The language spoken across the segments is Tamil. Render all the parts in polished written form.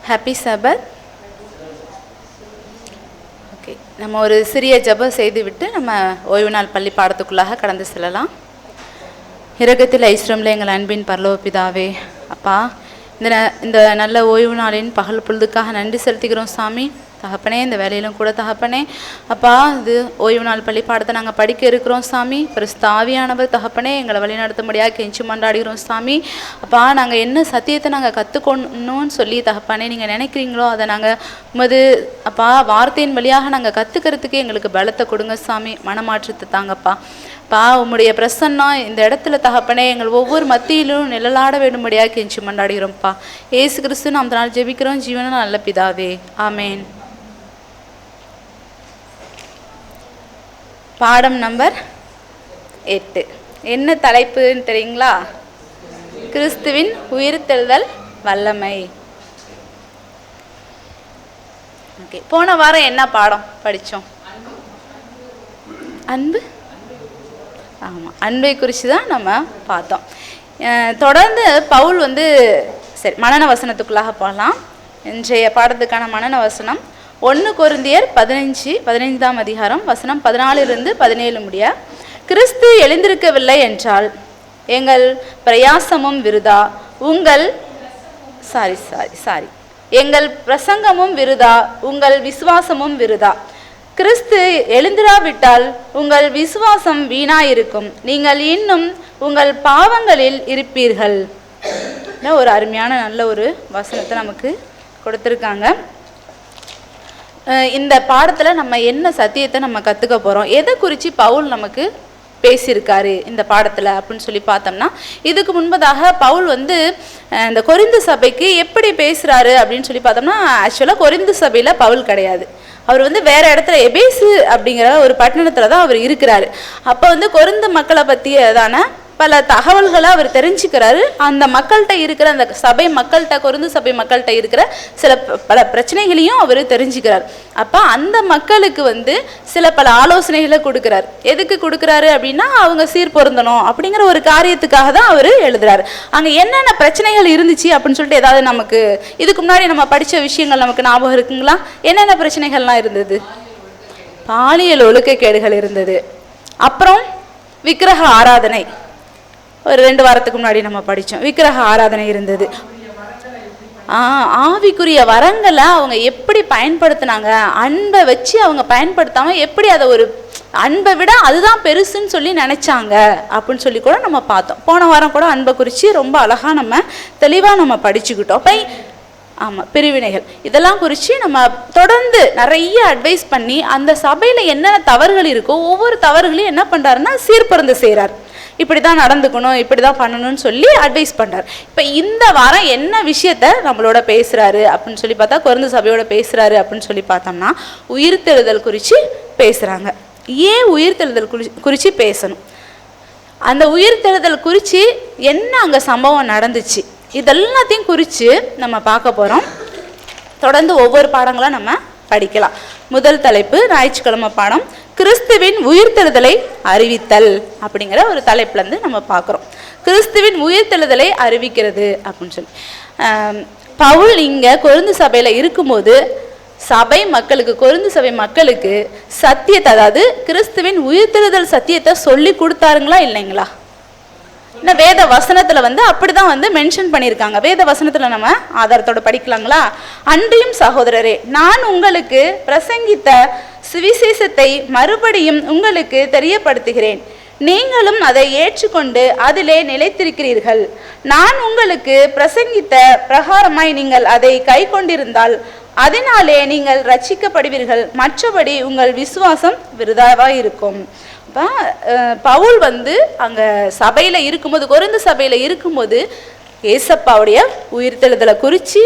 ஹாப்பி சபத். ஓகே, நம்ம ஒரு சிறிய ஜெபம் செய்துவிட்டு நம்ம ஓய்வு நாள் பள்ளி பாடத்துக்குள்ளாக கடந்து செல்லலாம். இரக்கத்தில் ஐஸ்வரம்ல எங்கள் அன்பின் பரலோக பிதாவே, அப்பா, இந்த நல்ல ஓய்வு நாளின் பகல் பொழுதுக்காக நன்றி செலுத்துகிறோம் சாமி. தகப்பனே, இந்த வேலையிலும் கூட தகப்பனே, அப்பா, இது ஓய்வு நாள் பள்ளி பாடத்தை நாங்கள் படிக்க இருக்கிறோம் சாமி. பரிசுத்த ஆவியானவர் தகப்பனே எங்களை வழி நடத்தும்படியாக கெஞ்சி மன்றாடுகிறோம் சாமி. அப்பா, நாங்கள் என்ன சத்தியத்தை நாங்கள் கற்றுக்கணும்னு சொல்லி தகப்பனே நீங்கள் நினைக்கிறீங்களோ அதை நாங்கள் உமது அப்பா வார்த்தையின் வழியாக நாங்கள் கற்றுக்கிறதுக்கு எங்களுக்கு பலத்தை கொடுங்க சாமி. மனமாற்றத்தை தாங்கப்பா. உம்முடைய பிரசன்னம் இந்த இடத்துல தகப்பனே எங்கள் ஒவ்வொரு மத்தியிலும் நிழலாட வேண்டும்படியாக கெஞ்சி மன்றாடுகிறோம்ப்பா. ஏசு கிறிஸ்து நாம் நாள் ஜெபிக்கிறோம் ஜீவன நல்ல பிதாவே, ஆமேன். பாடம் நம்பர் 8 என்ன தலைப்புன்னு தெரியுங்களா? கிறிஸ்துவின் உயிர்த்தெழுதல் வல்லமை. ஓகே, போன வாரம் என்ன பாடம் படித்தோம்? அன்பு. ஆமாம், அன்பை குறித்து தான் நம்ம பார்த்தோம். தொடர்ந்து பவுல் சரி, மனன வசனத்துக்குள்ளாக போகலாம். இன்றைய பாடத்துக்கான மனன வசனம் 1 கொரிந்தியர் 15ஆம் அதிகாரம் வசனம் 14-17 முடிய. கிறிஸ்து எழுந்திருக்கவில்லை என்றால் எங்கள் பிரயாசமும் விருதா, எங்கள் பிரசங்கமும் விருதா, உங்கள் விசுவாசமும் விருதா. கிறிஸ்து எழுந்திராவிட்டால் உங்கள் விசுவாசம் வீணாயிருக்கும், நீங்கள் இன்னும் உங்கள் பாவங்களில் இருப்பீர்கள். ஒரு அருமையான நல்ல ஒரு வசனத்தை நமக்கு கொடுத்துருக்காங்க. இந்த பாடத்தில் நம்ம என்ன சத்தியத்தை நம்ம கற்றுக்க போகிறோம், எதை குறித்து பவுல் நமக்கு பேசியிருக்காரு இந்த பாடத்தில் அப்படின்னு சொல்லி பார்த்தோம்னா, இதுக்கு முன்பதாக பவுல் இந்த கொரிந்து சபைக்கு எப்படி பேசுகிறாரு அப்படின்னு சொல்லி பார்த்தோம்னா, ஆக்சுவலாக கொரிந்து சபையில் பவுல் கிடையாது. அவர் வேற இடத்துல எபேசு அப்படிங்கிற ஒரு பட்டணத்தில் தான் அவர் இருக்கிறாரு. அப்போ கொரிந்து மக்களை பற்றியதான பல தகவல்களை அவர் தெரிஞ்சுக்கிறாரு. அந்த மக்கள்கிட்ட இருக்கிற அந்த சபை மக்கள்கிட்ட, கொரிந்து சபை மக்கள்கிட்ட இருக்கிற பல பிரச்சனைகளையும் அவர் தெரிஞ்சுக்கிறார். அப்போ அந்த மக்களுக்கு சில பல ஆலோசனைகளை கொடுக்குறாரு. எதுக்கு கொடுக்குறாரு அப்படின்னா, அவங்க சீர்பொருந்தணும் அப்படிங்கிற ஒரு காரியத்துக்காக தான் அவர் எழுதுறாரு. அங்கே என்னென்ன பிரச்சனைகள் இருந்துச்சு அப்படின்னு சொல்லிட்டு ஏதாவது நமக்கு இதுக்கு முன்னாடி நம்ம படித்த விஷயங்கள் நமக்கு ஞாபகம் இருக்குங்களா? என்னென்ன பிரச்சனைகள்லாம் இருந்தது? பாலியல் ஒழுக்கக்கேடுகள் இருந்தது. அப்புறம் விக்கிரக ஆராதனை, ஒரு 2 வாரத்துக்கு முன்னாடி நம்ம படித்தோம். விக்கிரக ஆராதனை இருந்தது. ஆவிக்குரிய வரங்களை அவங்க எப்படி பயன்படுத்தினாங்க, அன்பை வச்சு அவங்க பயன்படுத்தாமல் எப்படி அதை ஒரு அன்பை விட அதுதான் பெருசுன்னு சொல்லி நினச்சாங்க அப்படின்னு சொல்லி கூட நம்ம பார்த்தோம். போன வாரம் கூட அன்பை குறித்து ரொம்ப அழகாக நம்ம தெளிவாக நம்ம படிச்சுக்கிட்டோம். ஆமாம், பிரிவினைகள் இதெல்லாம் குறித்து நம்ம தொடர்ந்து நிறைய அட்வைஸ் பண்ணி அந்த சபையில் என்னென்ன தவறுகள் இருக்கோ ஒவ்வொரு தவறுகளையும் என்ன பண்ணுறாருன்னா சீர்பொருந்த செய்கிறார். இப்படி தான் நடந்துக்கணும், இப்படி தான் பண்ணணும்னு சொல்லி அட்வைஸ் பண்ணுறார். இப்போ இந்த வாரம் என்ன விஷயத்த நம்மளோட பேசுகிறாரு அப்படின்னு சொல்லி பார்த்தா, கொரிந்து சபையோட பேசுகிறாரு அப்படின்னு சொல்லி பார்த்தோம்னா, உயிர்த்தெழுதல் குறித்து பேசுகிறாங்க. ஏன் உயிர்த்தெழுதல் குறித்து பேசணும், அந்த உயிர்த்தெழுதல் குறித்து என்ன அங்கே சம்பவம் நடந்துச்சு, இதெல்லாத்தையும் குறித்து நம்ம பார்க்க போகிறோம். தொடர்ந்து ஒவ்வொரு பாடங்களாக நம்ம படிக்கலாம். முதல் தலைப்பு, ஞாயிற்றுக்கிழமை பாடம், கிறிஸ்துவின் உயிர்த்தெழுதலை அறிவித்தல் அப்படிங்கிற ஒரு தலைப்புலேருந்து நம்ம பார்க்குறோம். கிறிஸ்துவின் உயிர்த்தெழுதலை அறிவிக்கிறது அப்படின்னு சொல்லி பவுல் இங்கே கொரிந்து சபையில் இருக்கும்போது சபை மக்களுக்கு, கொரிந்து சபை மக்களுக்கு சத்தியத்தை, அதாவது கிறிஸ்துவின் உயிர்த்தெழுதல் சத்தியத்தை சொல்லி கொடுத்தாருங்களா இல்லைங்களா? இன்னும் வேத வசனத்தில் அப்படிதான் மென்ஷன் பண்ணியிருக்காங்க. வேத வசனத்தில் நம்ம ஆதாரத்தோட படிக்கலாங்களா? அன்றியும் சகோதரரே, நான் உங்களுக்கு பிரசங்கித்த சுவிசேஷத்தை மறுபடியும் உங்களுக்கு தெரியப்படுத்துகிறேன். நீங்களும் அதை ஏற்றுக்கொண்டு அதிலே நிலைத்திருக்கிறீர்கள். நான் உங்களுக்கு பிரசங்கித்த பிரகாரமாய் நீங்கள் அதை கை கொண்டிருந்தால் அதனாலே நீங்கள் ரட்சிக்கப்படுவீர்கள். மற்றபடி உங்கள் விசுவாசம் விருதாவாக இருக்கும். பவுல் அங்கே சபையில் இருக்கும்போது, கொரிந்து சபையில் இருக்கும்போது ஏசப்பாவுடைய உயிர்த்தெழுதலை குறித்து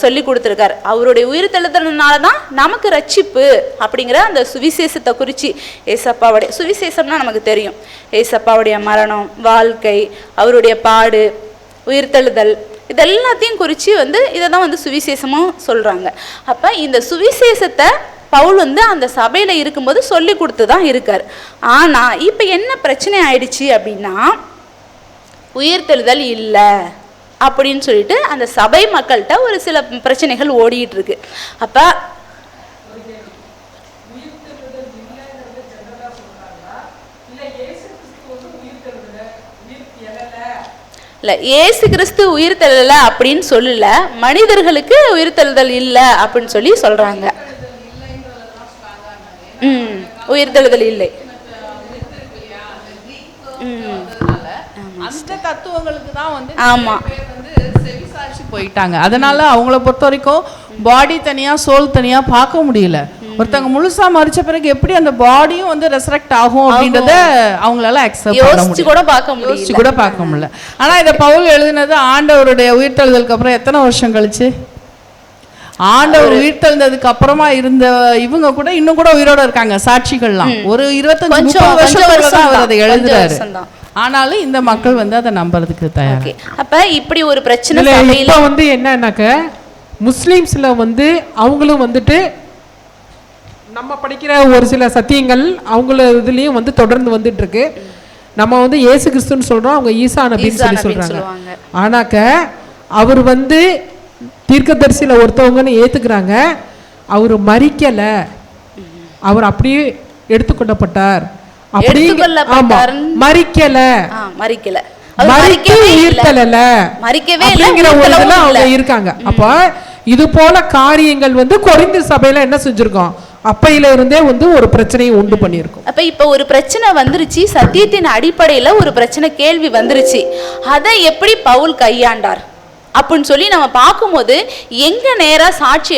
சொல்லி கொடுத்துருக்காரு. அவருடைய உயிர்த்தெழுதல்னால தான் நமக்கு ரட்சிப்பு அப்படிங்கிற அந்த சுவிசேஷத்தை குறித்து, ஏசப்பாவுடைய சுவிசேஷம்னா நமக்கு தெரியும், ஏசப்பாவுடைய மரணம், வாழ்க்கை, அவருடைய பாடு, உயிர்த்தெழுதல், இதெல்லாத்தையும் குறித்து இதை தான் சுவிசேஷமும் சொல்கிறாங்க. அப்போ இந்த சுவிசேஷத்தை பவுல் அந்த சபையில் இருக்கும்போது சொல்லி கொடுத்து தான் இருக்கார். ஆனால் இப்போ என்ன பிரச்சனை ஆயிடுச்சு அப்படின்னா, உயிர்த்தெழுதல் இல்லை அப்படின்னு சொல்லிட்டு அந்த சபை மக்கள்கிட்ட ஒரு சில பிரச்சனைகள் ஓடிட்டு இருக்கு. அப்ப இல்லை, இயேசு கிறிஸ்து உயிர்த்தெழல அப்படின்னு சொல்லல, மனிதர்களுக்கு உயிர்த்தெழுதல் இல்லை அப்படின்னு சொல்லி சொல்றாங்க. உயிர்த்தெழுதல் இல்லை. அந்த தத்துவங்களுக்கு தான் ஆமா செவிசாய்ச்சி போயிட்டாங்க. அதனால அவங்கள பொறுத்த வரைக்கும் பாடி தனியா சோல் தனியா பார்க்க முடியல. ஒருத்தங்க முழுசா மரிச்ச பிறகு எப்படி அந்த பாடியும் ரெசரக்ட் ஆகும் அப்படின்றத அவங்களால அக்செப்ட் பண்ண முடியல, கூட பார்க்க முடியல. ஆனா இத பவுல் எழுதினது ஆண்டவருடைய உயிர்த்தெழுதலுக்கு அப்புறம் எத்தனை வருஷம் கழிச்சு? ஆண்டவர் உயிர்த்தெழுந்ததுக்கு அப்புறமா இருந்த இவங்க கூட இன்னும் கூட உயிரோட இருக்காங்க, சாட்சிகள்லாம். ஒரு 25-30 வருஷம் அவர் அதை எழுதுறாரு. ஆனாலும் இந்த மக்கள் அதை நம்புறதுக்கு தயார். அப்ப இப்படி ஒரு பிரச்சனை இப்ப என்னன்னாக்க முஸ்லிம்ஸ்ல அவங்களும் நம்ம படிக்கிற ஒரு சில சத்தியங்கள் அவங்கள இதுலயும் தொடர்ந்து வந்துட்டு இருக்கு. நம்ம இயேசு கிறிஸ்துன்னு சொல்றோம், அவங்க ஈசா நபின்னு சொல்லி சொல்றாங்க. ஆனாக்க அவர் தீர்க்கதரிசியில ஒருத்தவங்கன்னு ஏத்துக்கிறாங்க. அவர் மரிக்கல, அவர் அப்படியே எடுத்துக்கொள்ளப்பட்டார். மரிக்கல, இருக்காங்க. அப்ப இது போல காரியங்கள் கொரிந்து சபையில என்ன செஞ்சிருக்கோம், அப்பையில இருந்தே ஒரு பிரச்சனையை உண்டு பண்ணிருக்கும். அப்ப இப்ப ஒரு பிரச்சனை வந்துருச்சு, சத்தியத்தின் அடிப்படையில ஒரு பிரச்சனை கேள்வி வந்துருச்சு. அதை எப்படி பவுல் கையாண்டார் அப்படின்னு சொல்லி நம்ம பார்க்கும்போது எங்க நேரா சாட்சி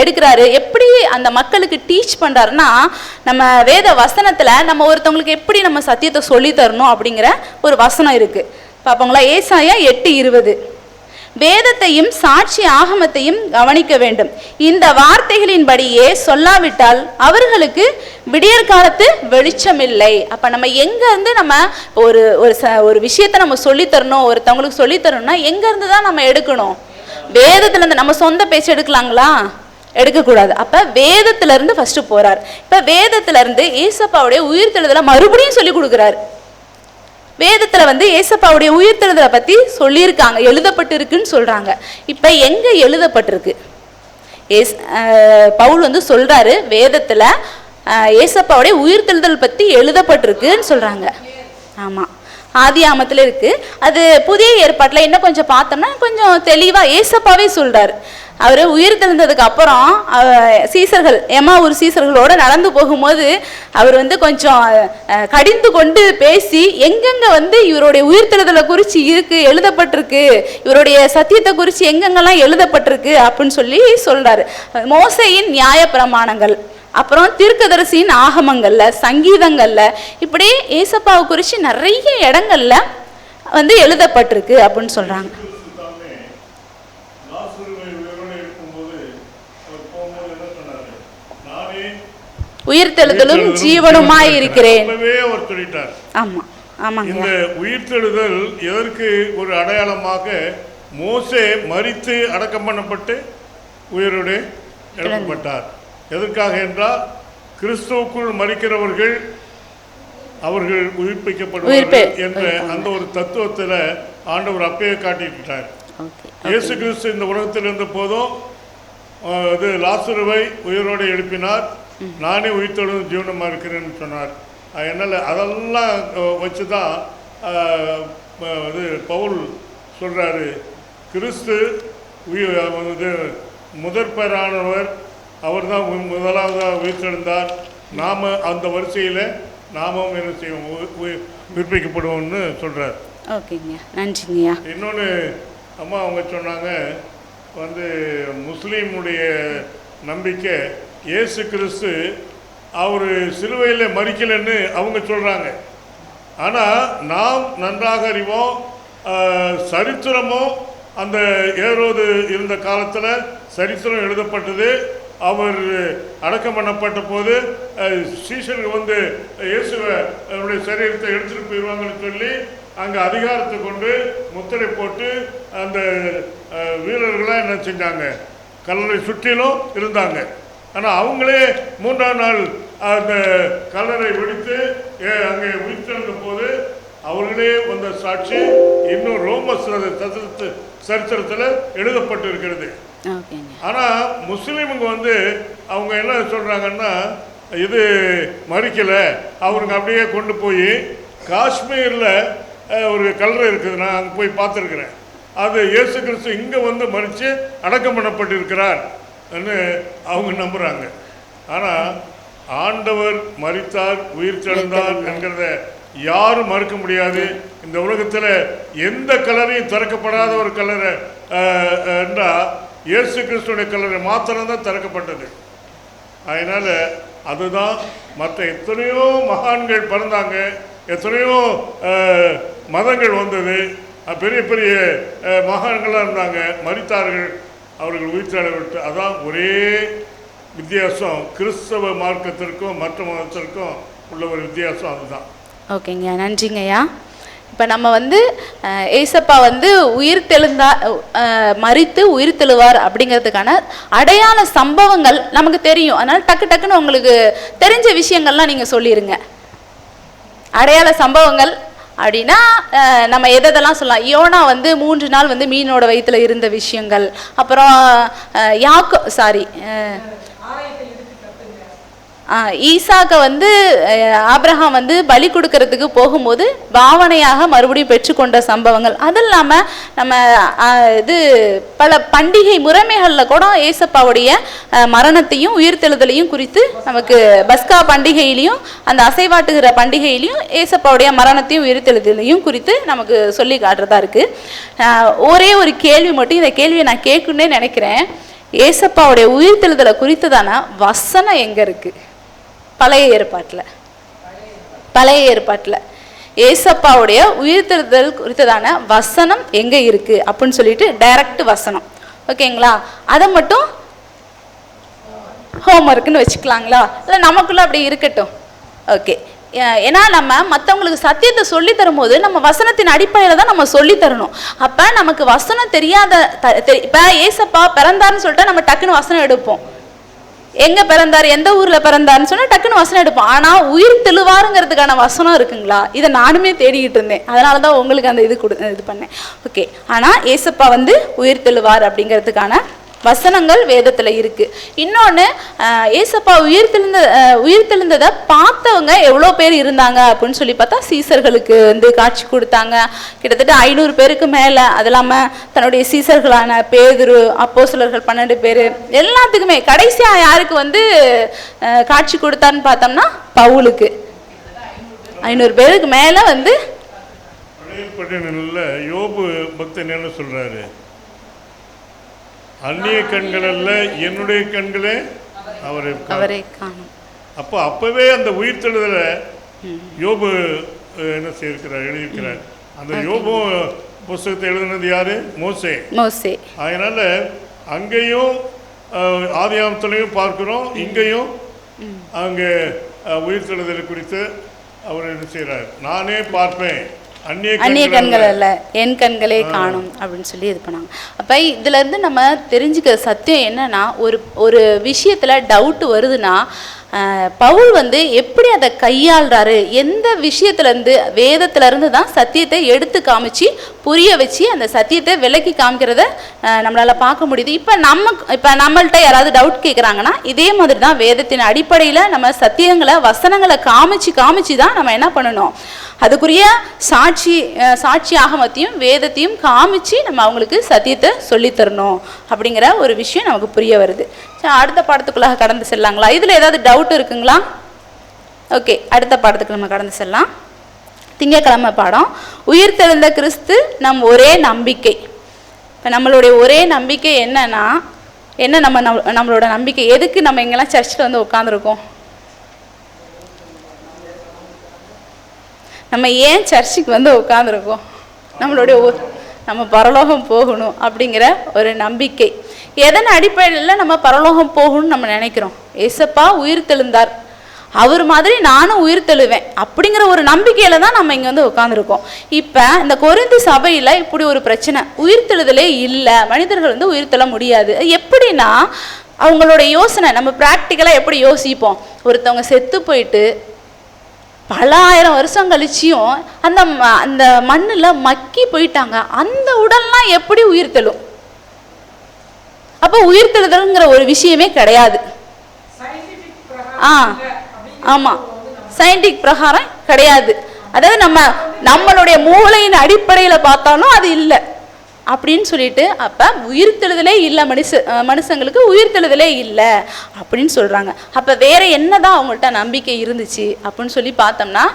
எடுக்கிறாரு, எப்படி அந்த மக்களுக்கு டீச் பண்றாருன்னா, நம்ம வேத வசனத்துல நம்ம ஒருத்தவங்களுக்கு எப்படி நம்ம சத்தியத்தை சொல்லி தரணும் அப்படிங்கிற ஒரு வசனம் இருக்கு. பாப்பாங்களா? ஏசாயா 8:20. வேதத்தையும் சாட்சி ஆகமத்தையும் கவனிக்க வேண்டும், இந்த வார்த்தைகளின்படியே சொல்லாவிட்டால் அவர்களுக்கு விடியற் காலத்து வெளிச்சம் இல்லை. அப்ப நம்ம எங்க இருந்து நம்ம ஒரு விஷயத்த நம்ம சொல்லித்தரணும், ஒருத்தவங்களுக்கு சொல்லித்தரணும்னா எங்க இருந்து தான் நம்ம எடுக்கணும்? வேதத்துல இருந்து. நம்ம சொந்த பேச்சு எடுக்கலாங்களா? எடுக்கக்கூடாது. அப்ப வேதத்துல இருந்து ஃபர்ஸ்ட் போறார். இப்ப வேதத்துல இருந்து ஏசப்பாவுடைய உயிர்த்தெழுதலை மறுபடியும் சொல்லி கொடுக்குறாரு. வேதத்துல ஏசப்பாவுடைய உயிர்த்தெழுதலை பத்தி சொல்லியிருக்காங்க, எழுதப்பட்டிருக்குன்னு சொல்றாங்க. இப்ப எங்க எழுதப்பட்டிருக்கு? பவுல் சொல்றாரு வேதத்துல ஏசப்பாவுடைய உயிர்த்தெழுதல் பத்தி எழுதப்பட்டிருக்குன்னு சொல்றாங்க. ஆமா, ஆதியாகமத்துல இருக்கு. அது புதிய ஏற்பாட்டுல என்ன கொஞ்சம் பார்த்தோம்னா கொஞ்சம் தெளிவா ஏசப்பாவே சொல்றாரு. அவர் உயிர்த்தெழுந்ததுக்கு அப்புறம் சீசர்கள், எம்மாவூர் சீசர்களோட நடந்து போகும்போது அவர் கொஞ்சம் கடிந்து கொண்டு பேசி எங்கெங்க இவருடைய உயிர்த்தெழுதலை குறித்து இருக்கு, எழுதப்பட்டிருக்கு, இவருடைய சத்தியத்தை குறித்து எங்கெங்கெல்லாம் எழுதப்பட்டிருக்கு அப்படின்னு சொல்லி சொல்றாரு. மோசையின் நியாய பிரமாணங்கள், அப்புறம் தீர்க்கதரிசியின் ஆகமங்கள்ல, சங்கீதங்கள்ல, இப்படி ஏசப்பாவை குறித்து நிறைய இடங்கள்ல எழுதப்பட்டிருக்கு அப்படின்னு சொல்றாங்க. உயிர்த்தெழுதலும் ஜீவனுமாய் இருக்கிறேன். ஆமா, ஆமாங்க. இந்த உயிர்த்தெழுதல் எதற்கு ஒரு அடையாளமாக? மோசே மரித்து அடக்கம் பண்ணப்பட்டு உயிரோடு எழுப்பப்பட்டார். எதற்காக என்றால் கிறிஸ்துவுக்குள் மரிக்கிறவர்கள் அவர்கள் உயிர்ப்பிக்கப்படுவார்கள் என்ற அந்த ஒரு தத்துவத்தில் ஆண்டவர் அப்பயே காட்டிட்டார். இயேசு கிறிஸ்து இந்த உலகத்தில் இருந்த போதும் லாசருவை உயிரோடு எழுப்பினார். நானே உயிர்த்தெழுதும் ஜீவனமாக இருக்கிறேன்னு சொன்னார். என்னால் அதெல்லாம் வச்சு தான் பவுல் சொல்கிறாரு, கிறிஸ்து முதற்பேரானவர், அவர் தான் முதலாவதாக உயிர்த்தெழுந்தார். நாம் அந்த வரிசையில் நாமும் என்ன செய்வோம், உயிர்ப்பிக்கப்படுவோம்னு சொல்கிறார். ஓகேங்க, நன்றிங்கய்யா. இன்னொன்று அம்மா அவங்க சொன்னாங்க, முஸ்லீமுடைய நம்பிக்கை இயேசு கிறிஸ்து அவர் சிலுவையில் மரிக்கலைன்னு அவங்க சொல்கிறாங்க. ஆனால் நாம் நன்றாக அறிவோம், சரித்திரமும் அந்த ஏரோது இருந்த காலத்தில் சரித்திரம் எழுதப்பட்டது. அவர் அடக்கம் பண்ணப்பட்ட போது சீஷர்கள் இயேசுவை அவருடைய சரீரத்தை எடுத்துகிட்டு போயிடுவாங்கன்னு சொல்லி அங்கே அதிகாரத்தை கொண்டு முத்திரை போட்டு அந்த வீரர்களாக என்ன செஞ்சாங்க, கல்லறை சுற்றிலும் இருந்தாங்க. ஆனால் அவங்களே 3ஆம் நாள் அந்த கல்லறை வெடித்து அங்கே உயிர்த்தெழுந்த போது அவர்களே வந்த சாட்சி இன்னும் ரோம சரித்திரத்தில் எழுதப்பட்டு இருக்கிறது. ஆனால் முஸ்லீமுங்க வந்து அவங்க என்ன சொல்கிறாங்கன்னா, இது மறிக்கலை, அவருக்கு அப்படியே கொண்டு போய் காஷ்மீரில் ஒரு கல்லறை இருக்குது, நான் அங்கே போய் பார்த்துருக்குறேன், அது இயேசு கிறிஸ்து இங்கே வந்து மறித்து அடக்கம் பண்ணப்பட்டிருக்கிறார் அவங்க நம்புகிறாங்க. ஆனால் ஆண்டவர் மரித்தார், உயிர் தெழுந்தார் என்கிறத யாரும் மறுக்க முடியாது. இந்த உலகத்தில் எந்த கல்லறையும் திறக்கப்படாத ஒரு கல்லறை என்றால் இயேசு கிறிஸ்துடைய கல்லறை மாத்திரம்தான் திறக்கப்பட்டது. அதனால் அதுதான். மற்ற எத்தனையோ மகான்கள் பிறந்தாங்க, எத்தனையோ மதங்கள் வந்தது, பெரிய பெரிய மகான்களாக இருந்தாங்க, மரித்தார்கள், அவர்கள் உயிர் தெழவிட்டு. அதான் ஒரே வித்தியாசம் கிறிஸ்தவ மார்க்கத்திற்கும் மற்ற மதத்திற்கும் உள்ள ஒரு வித்தியாசம், அதுதான். ஓகேங்க, நன்றிங்கய்யா. இப்போ நம்ம வந்து ஏசப்பா வந்து உயிர் தெழுந்தா மரித்து உயிர் தெழுவார் அப்படிங்கிறதுக்கான அடையாள சம்பவங்கள் நமக்கு தெரியும். அதனால் டக்கு டக்குன்னு உங்களுக்கு தெரிஞ்ச விஷயங்கள்லாம் நீங்கள் சொல்லிடுங்க. அடையாள சம்பவங்கள் அப்படின்னா நம்ம எதெல்லாம் சொல்லலாம். யோனா வந்து 3 நாள் வந்து மீனோட வயிற்றுல இருந்த விஷயங்கள், அப்புறம் ஈசாக்க வந்து ஆபிரகாம் வந்து பலி கொடுக்கறதுக்கு போகும்போது பாவனையாக மறுபடியும் பெற்றுக்கொண்ட சம்பவங்கள். அது இல்லாமல் நம்ம இது பல பண்டிகை முறைமைகளில் கூட ஏசப்பாவுடைய மரணத்தையும் உயிர்த்தெழுதலையும் குறித்து நமக்கு பஸ்கா பண்டிகையிலையும் அந்த அசைவாட்டுகிற பண்டிகையிலையும் ஏசப்பாவுடைய மரணத்தையும் உயிர்த்தெழுதலையும் குறித்து நமக்கு சொல்லி காட்டுறதா இருக்குது. ஒரே ஒரு கேள்வி மட்டும், இந்த கேள்வியை நான் கேட்கணுன்னே நினைக்கிறேன். ஏசப்பாவுடைய உயிர்த்தெழுதலை குறித்ததான வசனம் எங்கே இருக்குது? பழைய ஏற்பாட்டில் ஏசப்பாவுடைய உயிர்த்தெழுதல் குறித்ததான வசனம் எங்கே இருக்குது அப்படின்னு சொல்லிட்டு டைரக்ட் வசனம். ஓகேங்களா? அதை மட்டும் ஹோம்ஒர்க்குன்னு வச்சுக்கலாங்களா? இல்லை நமக்குள்ள அப்படி இருக்கட்டும். ஓகே. ஏன்னா நம்ம மற்றவங்களுக்கு சத்தியத்தை சொல்லி தரும்போது நம்ம வசனத்தின் அடிப்படையில் தான் நம்ம சொல்லி தரணும். அப்போ நமக்கு வசனம் தெரியாத இப்போ ஏசப்பா பிறந்தாருன்னு சொல்லிட்டு நம்ம டக்குன்னு வசனம் எடுப்போம். எங்கே பிறந்தார், எந்த ஊரில் பிறந்தாருன்னு சொன்னால் டக்குன்னு வசனம் எடுப்போம். ஆனால் உயிர் தெழுவாருங்கிறதுக்கான வசனம் இருக்குங்களா? இதை நானுமே தேடிக்கிட்டு இருந்தேன். அதனால தான் உங்களுக்கு அந்த இது பண்ணேன். ஓகே. ஆனால் ஏசப்பா வந்து உயிர் தெழுவார் அப்படிங்கிறதுக்கான வசனங்கள் வேதத்தில் இருக்குது. இன்னொன்று, ஏசப்பா உயிர்த்தெழுந்ததை பார்த்தவங்க எவ்வளோ பேர் இருந்தாங்க அப்படின்னு சொல்லி பார்த்தா சீசர்களுக்கு வந்து காட்சி கொடுத்தாங்க. கிட்டத்தட்ட 500 பேருக்கு மேலே. அது இல்லாமல் தன்னுடைய சீசர்களான பேதுரு, அப்போஸ்தலர்கள் 12 பேர், எல்லாத்துக்குமே கடைசியாக யாருக்கு வந்து காட்சி கொடுத்தாருன்னு பார்த்தோம்னா பவுலுக்கு 500 பேருக்கு மேலே வந்து. யோபு பக்தன் என்ன சொல்றாரு? அந்நிய கண்கள் அல்ல, என்னுடைய கண்களே அவரை காணும். அப்பவே அந்த உயிர்த்தெழுதலை யோபு என்ன செய்திருக்கிறார், எழுதியிருக்கிறார். அந்த யோபு புஸ்தகத்தை எழுதினது யாரு? மோசே. அதனால அங்கேயும் ஆதியாகமத்திலையும் பார்க்கிறோம், இங்கேயும் அங்கே உயிர்த்தெழுதலை குறித்து அவர் என்ன செய்கிறார்? நானே பார்ப்பேன், அந்நிய கண்கள் அல்ல, என் கண்களே காணும் அப்படின்னு சொல்லி இது பண்ணாங்க. அப்போ இதுலேருந்து நம்ம தெரிஞ்சுக்கிற சத்தியம் என்னன்னா, ஒரு விஷயத்தில் டவுட்டு வருதுன்னா பவுல் வந்து எப்படி அதை கையாளுறாரு, எந்த விஷயத்துலேருந்து, வேதத்திலேருந்து தான் சத்தியத்தை எடுத்து காமிச்சு புரிய வச்சு அந்த சத்தியத்தை விலக்கி காமிக்கிறத நம்மளால் பார்க்க முடியுது. இப்போ நம்மள்கிட்ட யாராவது டவுட் கேட்குறாங்கன்னா இதே மாதிரி தான் வேதத்தின் அடிப்படையில் நம்ம சத்தியங்களை வசனங்களை காமிச்சு தான் நம்ம என்ன பண்ணணும், அதுக்குரிய சாட்சி ஆகமத்தையும் வேதத்தையும் காமிச்சு நம்ம அவங்களுக்கு சத்தியத்தை சொல்லித்தரணும் அப்படிங்கிற ஒரு விஷயம் நமக்கு புரிய வருது. அடுத்த பாடத்துக்குள்ளாக கடந்து செல்லலாங்களா? இதில் ஏதாவது டவுட் இருக்குங்களா? ஓகே, அடுத்த பாடத்துக்கு நம்ம கடந்து செல்லலாம். திங்கட்கிழமை பாடம், உயிர்த்தெழுந்த கிறிஸ்து நம் ஒரே நம்பிக்கை. இப்போ நம்மளுடைய ஒரே நம்பிக்கை என்னன்னா என்ன? நம்மளோட நம்பிக்கை எதுக்கு நம்ம இங்கெல்லாம் சர்ச்சில் வந்து உட்காந்துருக்கோம்? நம்ம ஏன் சர்ச்சுக்கு வந்து உட்காந்துருக்கோம்? நம்ம பரலோகம் போகணும் அப்படிங்கிற ஒரு நம்பிக்கை. எதன் அடிப்படையில் நம்ம பரலோகம் போகணும்னு நம்ம நினைக்கிறோம்? ஏசப்பா உயிர் தெழுந்தார், அவர் மாதிரி நானும் உயிர் தெழுவேன் அப்படிங்கிற ஒரு நம்பிக்கையில தான் நம்ம இங்கே வந்து உட்காந்துருக்கோம். இப்போ இந்த கொரிந்து சபையில் இப்படி ஒரு பிரச்சனை, உயிர் தெழுதலே இல்லை, மனிதர்கள் வந்து உயிர் தெழ முடியாது. எப்படின்னா அவங்களோட யோசனை நம்ம ப்ராக்டிக்கலாக எப்படி யோசிப்போம்? ஒருத்தவங்க செத்து போயிட்டு பல ஆயிரம் வருஷம் கழிச்சியும் அந்த அந்த மண்ணில் மக்கி போயிட்டாங்க. அந்த உடல்லாம் எப்படி உயிர்த்தெழும்? அப்போ உயிர்த்தெழுதல்ங்கிற ஒரு விஷயமே கிடையாது. ஆமா, சயின்டிஃபிக் பிரகாரம் கிடையாது. அதாவது நம்மளுடைய மூளையின் அடிப்படையில் பார்த்தாலும் அது இல்லை அப்படின்னு சொல்லிட்டு, அப்போ உயிர்த்தெழுதலே இல்லை, மனுஷங்களுக்கு உயிர்த்தெழுதலே இல்லை அப்படின்னு சொல்கிறாங்க. அப்போ வேற என்னதான் அவங்கள்ட்ட நம்பிக்கை இருந்துச்சு அப்படின்னு சொல்லி பார்த்தோம்னா,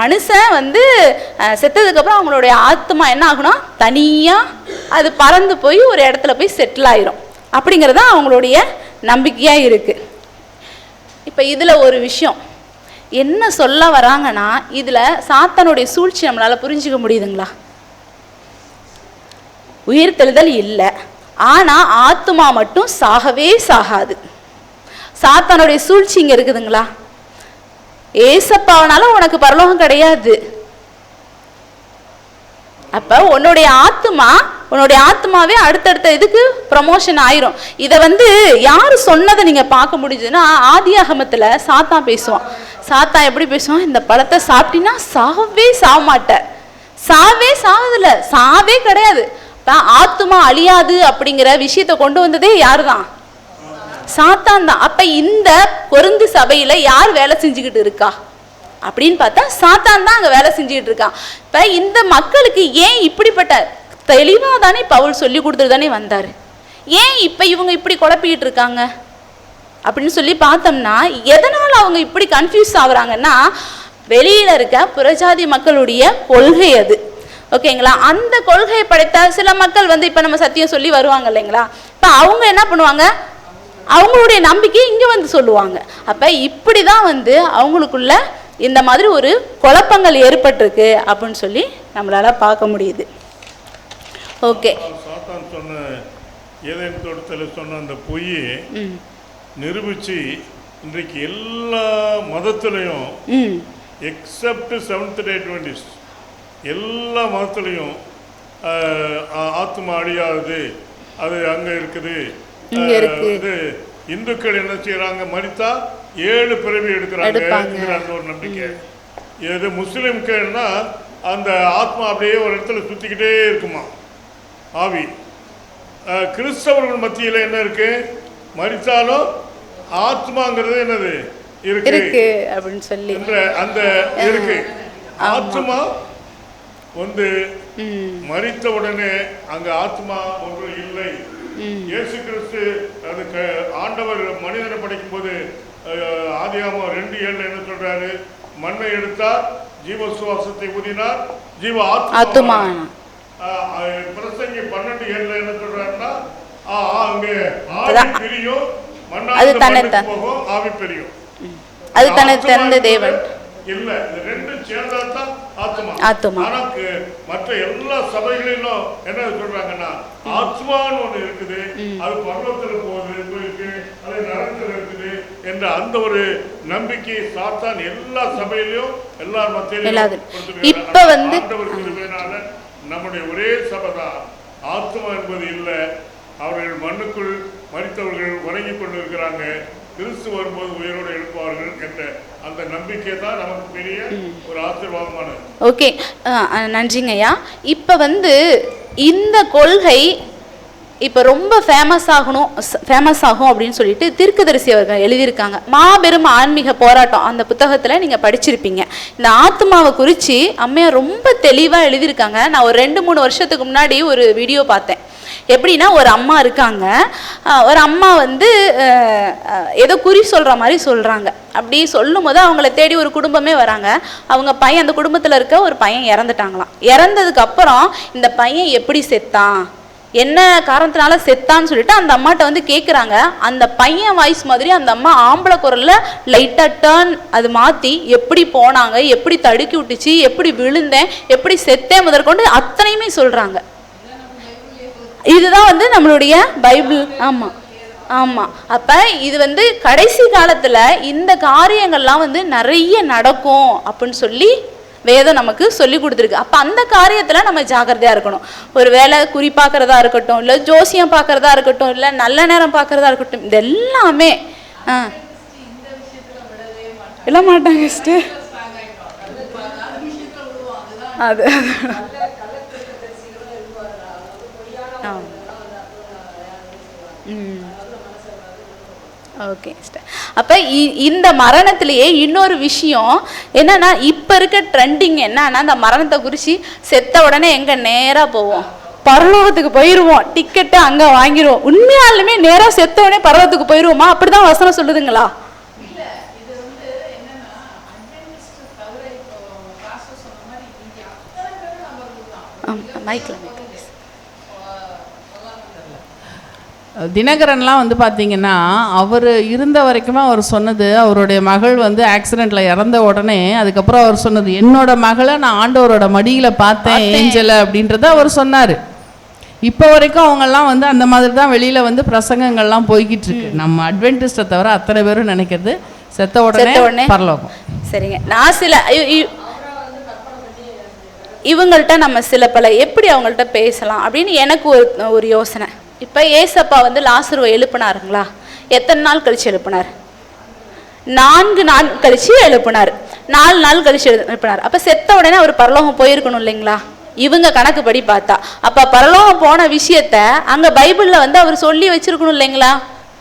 மனுஷன் வந்து செத்ததுக்கப்புறம் அவங்களுடைய ஆத்மா என்ன ஆகுனா தனியாக அது பறந்து போய் ஒரு இடத்துல போய் செட்டில் ஆயிரும் அப்படிங்கிறது அவங்களுடைய நம்பிக்கையாக இருக்குது. இப்போ இதில் ஒரு விஷயம் என்ன சொல்ல வராங்கன்னா, இதில் சாத்தானுடைய சூழ்ச்சி நம்மளால் புரிஞ்சுக்க முடியுதுங்களா? உயிர்த்தெழுதல் இல்லை, ஆனால் ஆத்மா மட்டும் சாகவே சாகாது. சாத்தானுடைய சூழ்ச்சி இங்கே இருக்குதுங்களா? ஏசப்பாவனால உனக்கு பரலோகம் கிடையாது. அப்போ உன்னுடைய ஆத்மாவே அடுத்தடுத்த இதுக்கு ப்ரமோஷன் ஆயிரும். இதை வந்து யார் சொன்னதை நீங்கள் பார்க்க முடியுதுன்னா, ஆதியாகமத்தில் சாத்தான் பேசுவான். சாத்தான் எப்படி பேசுவான்? இந்த பழத்தை சாப்பிட்டீங்கன்னா சாவே சாக மாட்ட. சாவதில்லை, சாவே கிடையாது. ஆத்மா அழியாது அப்படிங்கிற விஷயத்தை கொண்டு வந்ததே யாரு தான்? சாத்தான் தான். அப்ப இந்த கொரிந்து சபையில யார் வேலை செஞ்சுக்கிட்டு இருக்கா அப்படின்னு பார்த்தா சாத்தான் தான் அங்க வேலை செஞ்சுக்கிட்டு இருக்கான். இப்ப இந்த மக்களுக்கு ஏன் இப்படிப்பட்ட தெளிவா தானே பவுல் சொல்லி கொடுத்துட்டு தானே வந்தாரு, ஏன் இப்ப இவங்க இப்படி குழப்பிக்கிட்டு இருக்காங்க அப்படின்னு சொல்லி பார்த்தோம்னா, எதனால அவங்க இப்படி கன்ஃபியூஸ் ஆகுறாங்கன்னா, வெளியில இருக்க புறஜாதி மக்களுடைய கொள்கை அது. ஓகேங்களா? அந்த கொள்கையை படைத்த சில மக்கள் வந்து இப்போ நம்ம சத்தியம் சொல்லி வருவாங்க இல்லைங்களா? இப்போ அவங்க என்ன பண்ணுவாங்க, அவங்களுடைய நம்பிக்கை இங்கே வந்து சொல்லுவாங்க. அப்போ இப்படி தான் வந்து அவங்களுக்குள்ள இந்த மாதிரி ஒரு குழப்பங்கள் ஏற்பட்டிருக்கு அப்படின்னு சொல்லி நம்மளால பார்க்க முடியுது. ஓகே, சாத்தான் சொன்ன ஏதேன் தோட்டத்தில் சொன்ன அந்த பொய் நிரூபித்து இன்றைக்கு எல்லா மதத்திலையும் எக்ஸப்ட் செவன்த் டே அட்வென்டிஸ்ட் எல்லா மதத்துலையும் ஆத்மா அழியாது, அது அங்கே இருக்குது. இது இந்துக்கள் என்ன செய்யறாங்க, மரித்தா 7 பிறவி எடுக்கிறாங்க ஒரு நம்பிக்கை. இது முஸ்லிம்கள்னா அந்த ஆத்மா அப்படியே ஒரு இடத்துல சுத்திக்கிட்டே இருக்குமா ஆவி. கிறிஸ்தவர்கள் மத்தியில் என்ன இருக்கு, மரித்தாலும் ஆத்மாங்கிறது என்னது இருக்கு அப்படின்னு சொல்லி அந்த இருக்கு. ஆத்மா வந்து மரித்த உடனே அங்க ஆத்மா ஒன்று இல்லை. இயேசு கிறிஸ்து அதுக்கு ஆண்டவர் மனிதனை படைக்கும் போது ஆதியாகமம் 2:7 என்ன சொல்றாரு, மண்ணை எடுத்தார், ஜீவ சுவாசத்தை ஊதினார், ஜீவ ஆத்மா. பிரசங்கி 12:7 என்ன சொல்றாருன்னா, அங்கே ஆவி பிரியும், மண்ணாக போகும், ஆவி பிரியும், அது தன்னை திறந்த தேவன் இல்ல. இது ரெண்டும் சேர்ந்தாதான் ஆத்மா. ஆனா மற்ற எல்லா சபைகளிலும் என்ன சொல்றாங்கன்னா, ஆத்மான்னு ஒண்ணு இருக்குது, அது பர்வத்துல போயிருக்கு, அது நரகத்துல இருக்குது என்ற அந்த ஒரு நம்பிக்கை சாத்தான் எல்லா சபையிலும் எல்லா மத்தியிலும். இப்ப வந்து நம்முடைய ஒரே சபைதான் ஆத்மா என்பது இல்லை. அவர்கள் மண்ணுக்குள் மரித்தவர்கள் வணங்கி கொண்டிருக்கிறாங்க, கிறிஸ்து வரும்போது உயிரோடு எழுப்புவார்கள் என்ற அந்த நம்பிக்கை தான் நமக்கு பெரிய ஒரு ஆசீர்வாதமானது. ஓகே, நன்றிங்க ஐயா. இப்போ வந்து இந்த கொள்கை இப்போ ரொம்ப ஃபேமஸ் ஆகும் அப்படின்னு சொல்லிட்டு தீர்க்கதரிசி அவர்கள் எழுதியிருக்காங்க. மாபெரும் ஆன்மீக போராட்டம் அந்த புத்தகத்தில் நீங்கள் படிச்சிருப்பீங்க. இந்த ஆத்மாவை குறித்து அம்மையார் ரொம்ப தெளிவாக எழுதியிருக்காங்க. நான் ஒரு 2-3 வருஷத்துக்கு முன்னாடி ஒரு வீடியோ பார்த்தேன். எப்படின்னா, ஒரு அம்மா இருக்காங்க, ஒரு அம்மா வந்து ஏதோ குறி சொல்கிற மாதிரி சொல்கிறாங்க. அப்படி சொல்லும் போது அவங்கள தேடி ஒரு குடும்பமே வராங்க. அவங்க பையன், அந்த குடும்பத்தில் இருக்க ஒரு பையன் இறந்துட்டாங்களாம். இறந்ததுக்கு அப்புறம் இந்த பையன் எப்படி செத்தான், என்ன காரணத்தினால செத்தான்னு சொல்லிட்டு அந்த அம்மாட்ட வந்து கேட்குறாங்க. அந்த பையன் வாய்ஸ் மாதிரி அந்த அம்மா ஆம்பளை குரலில் லைட்டாக டர்ன் அது மாற்றி எப்படி போனாங்க, எப்படி தடுக்கி விட்டுச்சு, எப்படி விழுந்தேன், எப்படி செத்தேன் முதற்கொண்டு அத்தனையுமே சொல்கிறாங்க. இதுதான் வந்து நம்மளுடைய பைபிள். ஆமாம் ஆமாம். அப்போ இது வந்து கடைசி காலத்தில் இந்த காரியங்கள்லாம் வந்து நிறைய நடக்கும் அப்படின்னு சொல்லி வேதம் நமக்கு சொல்லி கொடுத்துருக்கு. அப்போ அந்த காரியத்தில் நம்ம ஜாக்கிரதையாக இருக்கணும். ஒரு வேலை குறி பார்க்குறதா இருக்கட்டும், இல்லை ஜோசியம் பார்க்குறதா இருக்கட்டும், இல்லை நல்ல நேரம் பார்க்குறதா இருக்கட்டும், இது எல்லாமே விட மாட்டாங்க. அது ஓகே சிஸ்டர். அப்போ இந்த மரணத்திலேயே இன்னொரு விஷயம் என்னன்னா, இப்போ இருக்க ட்ரெண்டிங் என்னன்னா, அந்த மரணத்தை குறித்து செத்த உடனே எங்கே நேராக போவோம், பரலோகத்துக்கு போயிடுவோம், டிக்கெட்டு அங்கே வாங்கிடுவோம். உண்மையாலுமே நேராக செத்த உடனே பரலோகத்துக்கு போயிடுவோமா? அப்படிதான் வசனம் சொல்லுதுங்களா? மைக்கில் தினகரன்லாம் வந்து பார்த்தீங்கன்னா, அவர் இருந்த வரைக்குமே அவர் சொன்னது, அவருடைய மகள் வந்து ஆக்சிடெண்ட்டில் இறந்த உடனே அதுக்கப்புறம் அவர் சொன்னது, என்னோட மகளை நான் ஆண்டவரோட மடியில் பார்த்தேன் ஏஞ்சலை அப்படின்றத அவர் சொன்னார். இப்போ வரைக்கும் அவங்கெல்லாம் வந்து அந்த மாதிரி தான் வெளியில் வந்து பிரசங்கங்கள்லாம் போய்கிட்டு இருக்கு. நம்ம அட்வென்டிஸ்ட்டை தவிர அத்தனை பேரும் நினைக்கிறது செத்த உடனே பரலோகம். சரிங்க. நான் சில இவங்கள்ட்ட நம்ம சில பல எப்படி அவங்கள்ட்ட பேசலாம் அப்படின்னு எனக்கு ஒரு யோசனை. இப்போ ஏசப்பா வந்து லாசருவை எழுப்பினாருங்களா? எத்தனை நாள் கழிச்சு எழுப்பினார்? 4 நாள் கழிச்சு எழுப்பினார். 4 நாள் கழிச்சு எழுப்பினார். அப்போ செத்த உடனே அவர் பரலோகம் போயிருக்கணும் இல்லைங்களா? இவங்க கணக்குப்படி பார்த்தா அப்போ பரலோகம் போன விஷயத்த அங்கே பைபிளில் வந்து அவர் சொல்லி வச்சிருக்கணும் இல்லைங்களா?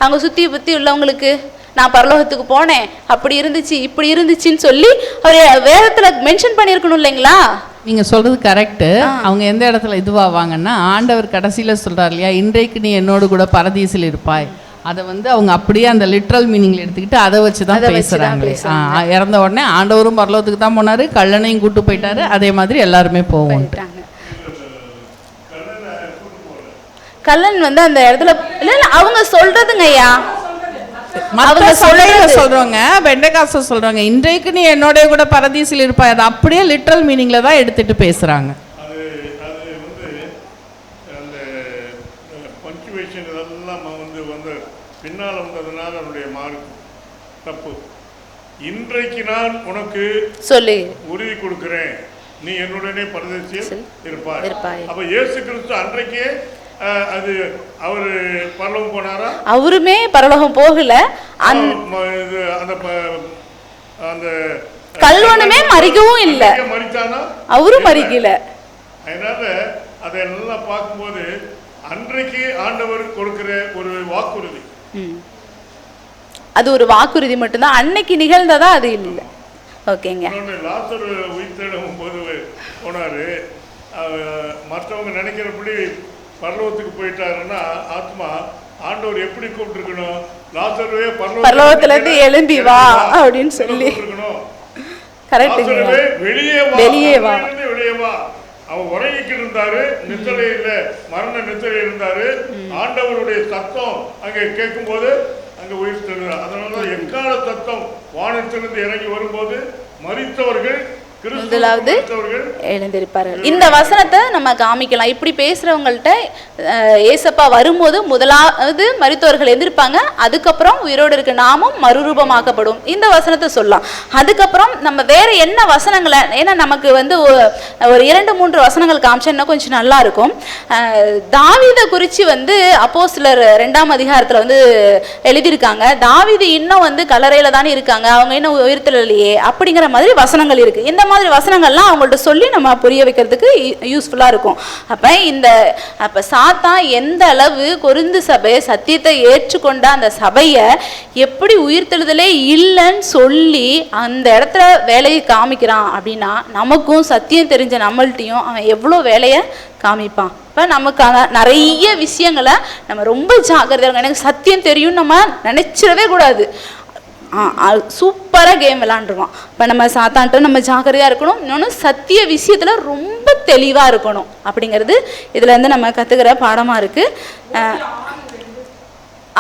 அங்கே சுற்றி புத்தி உள்ளவங்களுக்கு நான் பரலோகத்துக்கு போனேன், அப்படி இருந்துச்சு இப்படி இருந்துச்சுன்னு சொல்லி அவர் வேதத்தில் மென்ஷன் பண்ணியிருக்கணும் இல்லைங்களா? நீங்கள் சொல்கிறது கரெக்டு. அவங்க எந்த இடத்துல இதுவாவாங்கன்னா, ஆண்டவர் கடைசியில் சொல்கிறார் இல்லையா, இன்றைக்கு நீ என்னோடு கூட பரதீசில் இருப்பாய். அதை வந்து அவங்க அப்படியே அந்த லிட்ரல் மீனிங்கில் எடுத்துக்கிட்டு அதை வச்சு தான் பேசுகிறாங்களே. இறந்த உடனே ஆண்டவரும் பரலோகத்துக்கு தான் போனார், கல்லனையும் கூட்டு போயிட்டாரு, அதே மாதிரி எல்லாருமே போவோம்ட்டாங்க. கல்லன் வந்து அந்த இடத்துல இல்லை அவங்க சொல்கிறதுங்க ஐயா, அவங்க சொல்றவங்க பெண்டகாஸ்டல் சொல்றாங்க, இன்றைக்கு நீ என்னோட கூட பரதீசில் இருப்பாய். அது அப்படியே லிட்ரல் மீனிங்ல தான் எடுத்துட்டு பேசுறாங்க. அது வந்து அந்த பங்க்சுவேஷன் இதெல்லாம் வந்து பின்னால் வந்ததுனால அவனுடைய மார்க் தப்பு. இன்றைக்கு நான் உனக்கு சொல்லி உறுதி கொடுக்கிறேன், நீ என்னுடனே பரதேசியில் இருப்பாய். அப்ப இயேசு கிறிஸ்து அன்றைக்கே அது அவரு பரலோகம் போனாரா? அவருமே பரலோகம் போகல. அந்த கல்வனுமே மறிக்கவும் இல்லை, மறித்தானா? அவரும் மறிக்கல. அதனால அதெல்லாம் பார்க்கும்போது அன்றைக்கு ஆண்டவர் கொடுக்கிற ஒரு வாக்குறுதி, அது ஒரு வாக்குறுதி மட்டும்தான், அன்னைக்கு நிகழ்ந்ததா அது இல்லை. ஓகேங்க. லாசர் உயிர் தேடும் போது போனாரு, மற்றவங்க நினைக்கிறபடி பரலோகத்துக்கு போயிட்டாருன்னா ஆத்மா ஆண்டவர் எப்படி கூப்பிட்டுருக்கணும், லாசருவே பரலோகத்துல இருந்து எழும்பி வா அப்படின்னு சொல்லி வெளியே வா. அவன் உறங்கிட்டு இருந்தாரு, நித்திரையில மரண நித்திரை இருந்தாரு. ஆண்டவருடைய சத்தம் அங்கே கேட்கும் போது அங்க உயிர் தெழுகிறார். அதனாலதான் எக்கால சத்தம் வானத்திலிருந்து இறங்கி வரும்போது மரித்தவர்கள் முதலாவது எழுந்திருப்பார்கள். இந்த வசனத்தை நம்ம காமிக்கலாம். இப்படி பேசுறவங்கள்ட்ட ஏசப்பா வரும்போது முதலாவது மரித்தவர்கள் எந்திருப்பாங்க, அதுக்கப்புறம் உயிரோடு இருக்க நாமும் மறுரூபமாக்கப்படும். இந்த வசனத்தை சொல்லலாம். அதுக்கப்புறம் நம்ம வேற என்ன வசனங்களை, ஏன்னா நமக்கு வந்து ஒரு 2-3 வசனங்கள் காமிச்சா கொஞ்சம் நல்லா இருக்கும். தாவீதை குறித்து வந்து அப்போஸ்தலர் 2ஆம் அதிகாரத்தில் வந்து எழுதியிருக்காங்க. தாவீது இன்னும் வந்து கல்லறையில தானே இருக்காங்க, அவங்க இன்னும் உயிர்த்தெழலையே அப்படிங்கிற மாதிரி வசனங்கள் இருக்கு. இந்த மாதிரி வசனங்கள்லாம் அவங்கள்ட்ட சொல்லி நம்ம புரிய வைக்கிறதுக்கு யூஸ்ஃபுல்லாக இருக்கும். அப்போ சாத்தான் எந்த அளவு கொரிந்து சபை சத்தியத்தை ஏற்றுக்கொண்ட அந்த சபையை எப்படி உயிர்த்தெழுதலே இல்லைன்னு சொல்லி அந்த இடத்துல வேலையை காமிக்கிறான் அப்படின்னா, நமக்கும் சத்தியம் தெரிஞ்ச நம்மள்ட்டையும் அவன் எவ்வளோ வேலையை காமிப்பான். இப்போ நமக்கான நிறைய விஷயங்களை நம்ம ரொம்ப ஜாக்கிரதையாக இருக்கணும். எனக்கு சத்தியம் தெரியும் நம்ம நினைச்சிடவே கூடாது. சூப்பராக கேம் விளாண்டுருவான். இப்போ நம்ம சாத்தான்ட்டு நம்ம ஜாக்கிரதையாக இருக்கணும். இன்னொன்று சத்திய விஷயத்தில் ரொம்ப தெளிவாக இருக்கணும் அப்படிங்கிறது இதுலேருந்து நம்ம கற்றுக்கிற பாடமாக இருக்குது.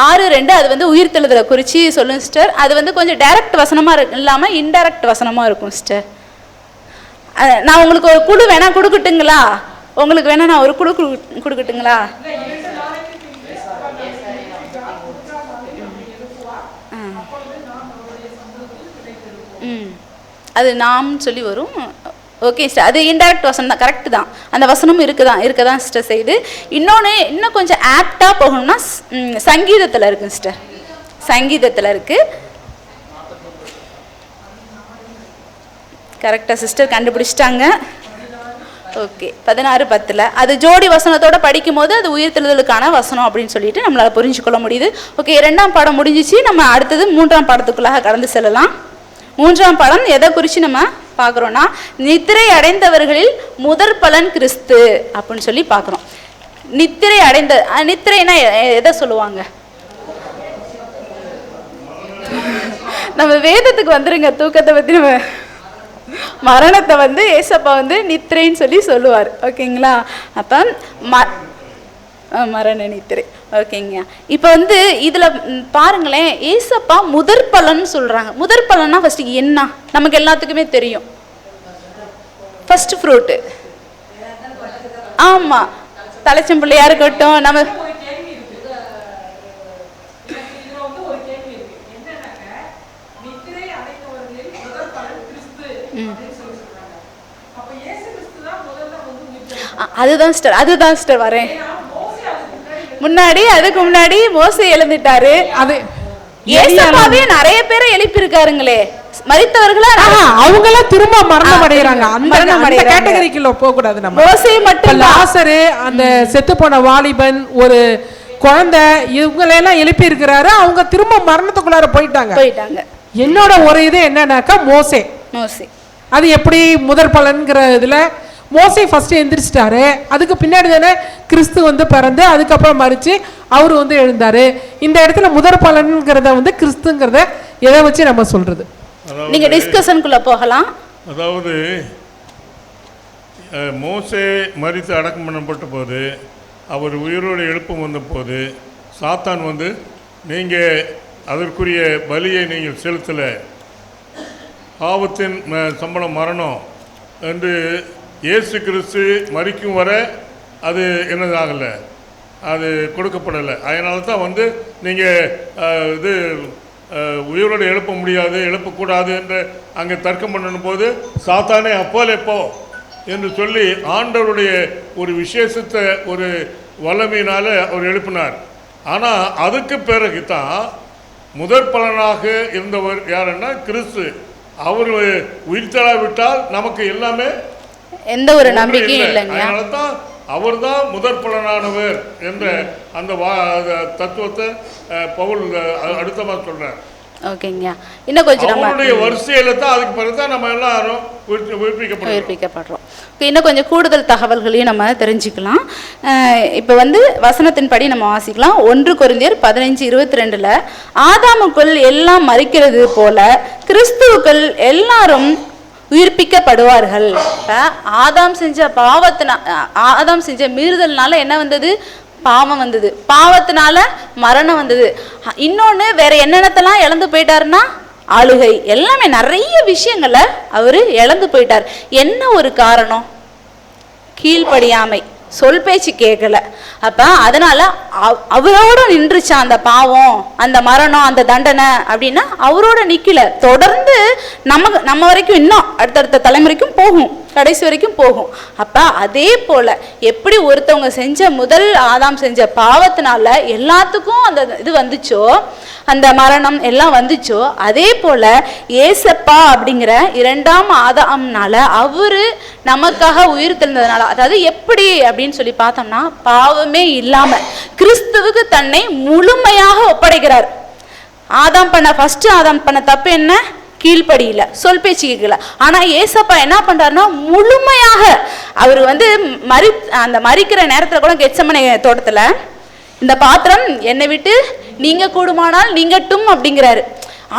6:2 அது வந்து உயிர்த்தெழுதலை குறித்து சொல்லுங்க சிஸ்டர். அது வந்து கொஞ்சம் டைரக்ட் வசனமாக இல்லாமல் இன்டைரக்ட் வசனமாக இருக்கும் சிஸ்டர். நான் உங்களுக்கு ஒரு குழு வேணா கொடுக்கட்டுங்களா? உங்களுக்கு வேணா நான் ஒரு குழு கொடுக்கட்டுங்களா? அது நாம் சொல்லி வரும். ஓகே சிஸ்டர், அது இன்டைரக்ட் வசனம் தான், கரெக்டு தான். அந்த வசனமும் இருக்க தான் சிஸ்டர் செய்து. இன்னொன்று இன்னும் கொஞ்சம் ஆப்டாக போகணும்னா சங்கீதத்தில் இருக்குது சிஸ்டர். சங்கீதத்தில் இருக்குது. கரெக்டாக சிஸ்டர் கண்டுபிடிச்சிட்டாங்க. ஓகே, 16:10 அது ஜோடி வசனத்தோட படிக்கும் போது அது உயிர்த்தெழுதலுக்கான வசனம் அப்படின்னு சொல்லிட்டு நம்மளால புரிஞ்சுக்கொள்ள முடியுது. ஓகே, 2ஆம் பாடம் முடிஞ்சிச்சு. நம்ம அடுத்தது 3ஆம் பாடத்துக்குள்ளாக கடந்து செல்லலாம். 3ஆம் பாடம் எதை குறித்து நம்ம பார்க்குறோன்னா, நித்திரை அடைந்தவர்களில் முதற் பலன் கிறிஸ்து அப்படின்னு சொல்லி பார்க்குறோம். நித்திரை அடைந்த, நித்திரைனா எதை சொல்லுவாங்க? நம்ம வேதத்துக்கு வந்துருங்க. தூக்கத்தை பற்றி நம்ம மரணத்தை வந்து ஏசப்பா வந்து நித்திரைன்னு சொல்லி சொல்லுவார். ஓகேங்களா? அப்போ மரண நித்திரை. ஓகேங்க. இப்போ வந்து இதில் பாருங்களேன், ஏசப்பா முதற் பலன் சொல்கிறாங்க. முதற் பலன்னா ஃபஸ்ட்டு என்ன? நமக்கு எல்லாத்துக்குமே தெரியும், ஃபர்ஸ்ட் ஃப்ரூட்டு. ஆமாம், தலைச்சம்பிள்ளையா இருக்கட்டும். நம்ம அதுதான் சிஸ்டர் வரேன். அதுக்கு முன்னாடி மோசே எழுந்துட்டாரு. அது ஏசப்பாவே நிறைய பேரை எழுப்பியிருக்காருங்களே, மரித்தவர்களா அவங்க எல்லாம் திரும்ப மரணம் அடைகிறாங்க. அந்த கேட்டகரிக்குள்ள போக கூடாது. நம்ம மோசே மட்டும், லாசரு, அந்த செத்து போன வாலிபன், ஒரு குழந்தை, இவங்களெல்லாம் எழுப்பி இருக்கிறாரு. அவங்க திரும்ப மரணத்துக்குள்ளார போயிட்டாங்க. என்னோட ஒரு இது என்னன்னாக்கா, மோசே அது எப்படி முதற் பலன்கிற இதுல மோசே ஃபர்ஸ்ட் எந்திரிச்சிட்டாரு. அதுக்கு பின்னாடி தானே கிறிஸ்து வந்து பிறந்து அதுக்கப்புறம் மறிச்சு அவரு வந்து எழுந்தாரு. இந்த இடத்துல முதற் பலன்கிறத வந்து கிறிஸ்துங்கிறத எதை வச்சு நம்ம சொல்றது? நீங்க டிஸ்கஷனுக்குள்ள போகலாம். அதாவது மோசே மரித்து அடக்கம் பண்ணப்பட்ட போது, அவர் உயிரோடு எழுப்பும் வந்த போது, சாத்தான் வந்து நீங்கள் அதற்குரிய பலியை நீங்கள் செலுத்தலை, பாவத்தின் சம்பளம் மரணம் என்று இயேசு கிறிஸ்து மரிக்கும் வரை அது என்னதாகலை, அது கொடுக்கப்படலை. அதனால தான் வந்து நீங்கள் இது உயிரோடு எழுப்ப முடியாது, எழுப்பக்கூடாது என்று அங்கே தர்க்கம் பண்ணணும் போது, சாத்தானே அப்போலே போ என்று சொல்லி ஆண்டவருடைய ஒரு விசேஷத்த ஒரு வல்லமையினால் அவர் எழுப்பினார். ஆனால் அதுக்கு பிறகு தான் முதற் பலனாக இருந்தவர் யாருன்னா கிறிஸ்து. அவர் உயிர்த்தெழாவிட்டால் நமக்கு எல்லாமே எந்த ஒரு நம்பிக்கையும் இல்லைங்க. அதனால தான் அவர் தான் முதற் பலனானவர் என்ற அந்த தத்துவத்தை பவுல் அடுத்தமாக சொல்றார். ஓகேங்க. இன்னும் கொஞ்சம் நம்மளுடைய வரிசையில தான் அதுக்கு பிறகு தான் நம்ம எல்லாரும் உயிர்ப்பிக்கப்படுறோம். இன்னும் கொஞ்சம் கூடுதல் தகவல்களையும் நம்ம தெரிஞ்சுக்கலாம். இப்போ வந்து வசனத்தின்படி நம்ம வாசிக்கலாம். 1 கொரிந்தியர் 15:22 ஆதாமுக்குள் எல்லாம் மரிக்கிறது போல கிறிஸ்துவுக்குள் எல்லாரும் உயிர்ப்பிக்கப்படுவார்கள். ஆதாம் செஞ்ச மீறுதல்னால என்ன வந்தது? பாவம் வந்தது. பாவத்தினால மரணம் வந்தது. இன்னொன்று வேற என்னென்னத்தெல்லாம் இழந்து போயிட்டாருன்னா, ஆளுகை, எல்லாமே நிறைய விஷயங்களை அவரு இழந்து போயிட்டார். என்ன ஒரு காரணம்? கீழ்ப்படியாமை, சொல் பேச்சு கேட்கல. அப்ப அதனால அவரோட நின்றுச்சா அந்த பாவம், அந்த மரணம், அந்த தண்டனை அப்படின்னா அவரோட நிக்கல. தொடர்ந்து நம்ம வரைக்கும், இன்னும் அடுத்தடுத்த தலைமுறைக்கும் போகும், கடைசி வரைக்கும் போகும். அப்ப அதே போல எப்படி ஒருத்தவங்க செஞ்ச முதல் ஆதாம் செஞ்ச பாவத்தினால எல்லாத்துக்கும் அந்த இது வந்துச்சோ, அந்த மரணம் எல்லாம் வந்துச்சோ, அதே போல ஏசப்பா அப்படிங்கிற 2ஆம் ஆதாம்னால அவரு நமக்காக உயிர் தெழுந்ததுனால, அதாவது எப்படி அப்படின்னு சொல்லி பார்த்தோம்னா, பாவமே இல்லாம கிறிஸ்துவுக்கு தன்னை முழுமையாக ஒப்படைக்கிறார். ஃபர்ஸ்ட் ஆதாம் பண்ண தப்பு என்ன? கீழ்ப்படியில, சொல் பேச்சு கேட்கல. ஆனா ஏசப்பா என்ன பண்றாருன்னா, முழுமையாக அவர் வந்து அந்த மரிக்கிற நேரத்துல கூட கெத்சமனே தோட்டத்துல, இந்த பாத்திரம் என்னை விட்டு நீங்க கூடுமானால் நீங்கட்டும் அப்படிங்கிறாரு.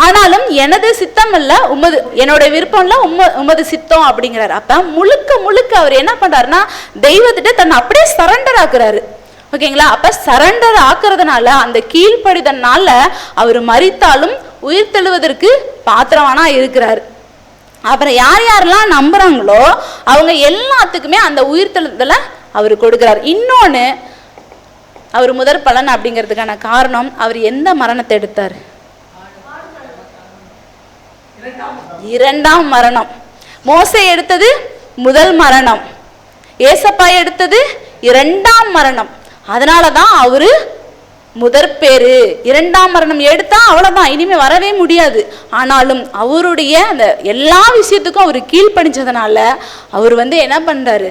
ஆனாலும் எனது சித்தம் இல்ல உமது, என்னோட விருப்பம் இல்ல உமது சித்தம் அப்படிங்கிறாரு. அப்ப முழுக்க அவர் என்ன பண்றாருன்னா, தெய்வத்திட்ட தன்னை அப்படியே சரண்டர் ஆக்குறாரு. ஓகேங்களா? அப்ப சரண்டர் ஆக்குறதுனால, அந்த கீழ்ப்படிதனால அவர் மரித்தாலும் உயிர் தெழுவதற்கு பாத்திரமானா இருக்கிறாரு. அப்புறம் யாரெல்லாம் நம்புறாங்களோ அவங்க எல்லாத்துக்குமே அந்த உயிர் தெழுதலை அவர் கொடுக்கிறார். இன்னொன்னு, அவர் முதற் பலன் அப்படிங்கிறதுக்கான காரணம், அவர் எந்த மரணத்தை எடுத்தார்? 2ஆம் மரணம். மோசே எடுத்தது முதல் மரணம், ஏசப்பா எடுத்தது 2ஆம் மரணம். அதனாலதான் அவரு முதற் பேரு. 2ஆம் மரணம் எடுத்தா அவ்வளவுதான், இனிமே வரவே முடியாது. ஆனாலும் அவருடைய அந்த எல்லா விஷயத்துக்கும் அவர் கீழ்ப்படிஞ்சதுனால அவர் வந்து என்ன பண்றாரு?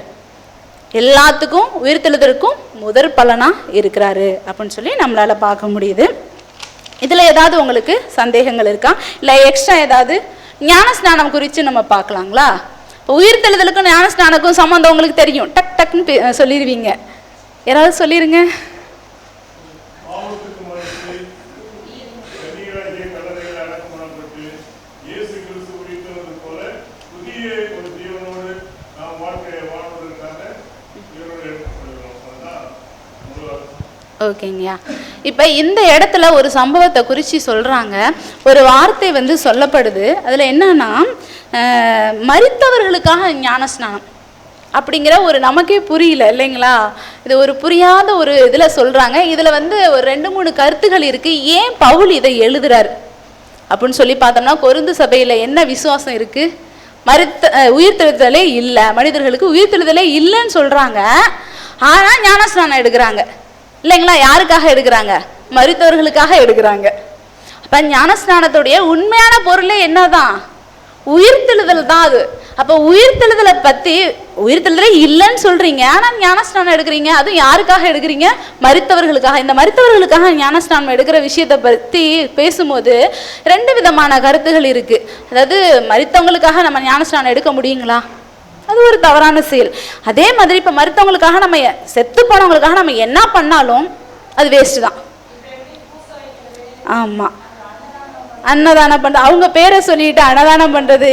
எல்லாத்துக்கும் உயிர்த்தெழுதலுக்கும் முதற் பலனாக இருக்கிறாரு அப்படின்னு சொல்லி நம்மளால் பார்க்க முடியுது. இதில் ஏதாவது உங்களுக்கு சந்தேகங்கள் இருக்கா? இல்லை எக்ஸ்ட்ரா ஏதாவது ஞானஸ்நானம் குறித்து நம்ம பார்க்கலாங்களா? இப்போ உயிர்த்தெழுதலுக்கும் ஞானஸ்நானக்கும் சம்மந்தம் உங்களுக்கு தெரியும், டக் டக்குன்னு சொல்லிடுவீங்க. யாராவது சொல்லிடுங்க. ஓகேங்கய்யா. இப்போ இந்த இடத்துல ஒரு சம்பவத்தை குறித்து சொல்கிறாங்க. ஒரு வார்த்தை வந்து சொல்லப்படுது. அதில் என்னன்னா, மரித்தவர்களுக்காக ஞானஸ்நானம் அப்படிங்கிற ஒரு நமக்கே புரியல இல்லைங்களா? இது ஒரு புரியாத ஒரு இதில் சொல்கிறாங்க. இதில் வந்து ஒரு 2-3 கருத்துகள் இருக்குது. ஏன் பவுல் இதை எழுதுறாரு அப்படின்னு சொல்லி பார்த்தோம்னா, கொரிந்து சபையில் என்ன விசுவாசம் இருக்குது? உயிர்த்தெழுதலே இல்லை, மனிதர்களுக்கு உயிர்த்தெழுதலே இல்லைன்னு சொல்கிறாங்க. ஆனால் ஞானஸ்நானம் எடுக்கிறாங்க இல்லைங்களா? யாருக்காக எடுக்கிறாங்க? மரித்தவர்களுக்காக எடுக்கிறாங்க. அப்போ ஞானஸ்நானத்துடைய உண்மையான பொருளே என்னதான்? உயிர்த்தெழுதல் தான் அது. அப்போ உயிர்த்தெழுதலை பற்றி, உயிர்த்தெழுதலே இல்லைன்னு சொல்கிறீங்க, ஆனால் ஞானஸ்நானம் எடுக்கிறீங்க. அதுவும் யாருக்காக எடுக்கிறீங்க? மரித்தவர்களுக்காக. இந்த மரித்தவர்களுக்காக ஞானஸ்நானம் எடுக்கிற விஷயத்தை பற்றி பேசும்போது 2 விதமான கருத்துகள் இருக்குது. அதாவது மரித்தவங்களுக்காக நம்ம ஞானஸ்நானம் எடுக்க முடியுங்களா? அது ஒரு தவறான செயல். அதே மாதிரி இப்போ மருத்துவங்களுக்காக நம்ம செத்து போனவங்களுக்காக நம்ம என்ன பண்ணாலும் அது வேஸ்ட்டு தான். ஆமாம், அன்னதானம் பண்ணுறது, அவங்க பேரை சொல்லிட்டு அன்னதானம் பண்ணுறது,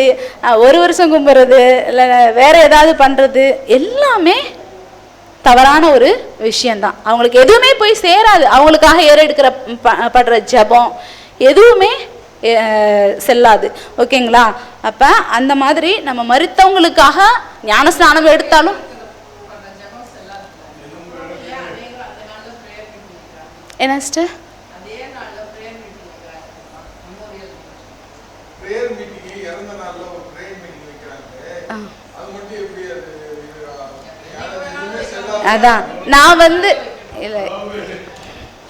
1 வருஷம் கும்பிட்றது, இல்லை வேறு ஏதாவது பண்ணுறது, எல்லாமே தவறான ஒரு விஷயந்தான். அவங்களுக்கு எதுவுமே போய் சேராது. அவங்களுக்காக ஏறெடுக்கிற படுற ஜபம் எதுவுமே செல்லாது. ஓகேங்களா? அப்போ அந்த மாதிரி நம்ம மரித்தவங்களுக்காக ஞானஸ்நானம் எடுத்தாலும் என்ன சிஸ்டர்? அதான் நான் வந்து இல்லை,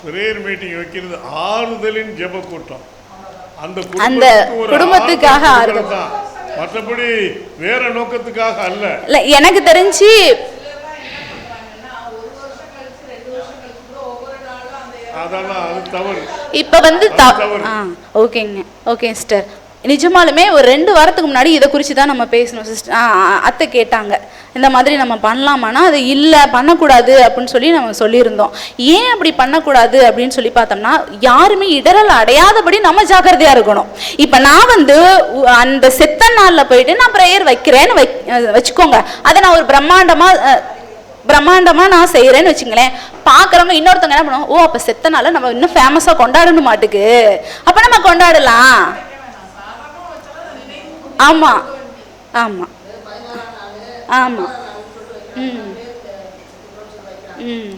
பிரேயர் மீட்டிங் வைக்கிறது ஆறுதலின் ஜெப கூட்டம். அந்த குடும்பத்துக்காக ஆறுதல், மற்றபடி வேற நோக்கத்துக்காக அல்ல. இல்லை எனக்கு தெரிஞ்சு அதெல்லாம் அது தவறு. இப்போ வந்து ஓகேங்க, ஓகே சிஸ்டர். நிஜமாலுமே ஒரு 2 வாரத்துக்கு முன்னாடி இதை குறித்து தான் நம்ம பேசணும் சிஸ்டர். அத்தை கேட்டாங்க, இந்த மாதிரி நம்ம பண்ணலாமான்னா அது இல்லை, பண்ணக்கூடாது அப்படின்னு சொல்லி நம்ம சொல்லியிருந்தோம். ஏன் அப்படி பண்ணக்கூடாது அப்படின்னு சொல்லி பார்த்தோம்னா, யாருமே இடரல் அடையாதபடி நம்ம ஜாக்கிரதையாக இருக்கணும். இப்போ நான் வந்து அந்த செத்த நாளில் போயிட்டு நான் ப்ரேயர் வைக்கிறேன்னு வச்சுக்கோங்க, அதை நான் ஒரு பிரம்மாண்டமாக நான் செய்கிறேன்னு வச்சுங்களேன். பார்க்குறவங்க இன்னொருத்தவங்க என்ன பண்ணுவோம், ஓ அப்போ செத்த நாளை நம்ம இன்னும் ஃபேமஸாக கொண்டாடணும் மாட்டுக்கு, அப்போ நம்ம கொண்டாடலாம். ஆமாம் ஆமாம் ஆமாம். ம் ம்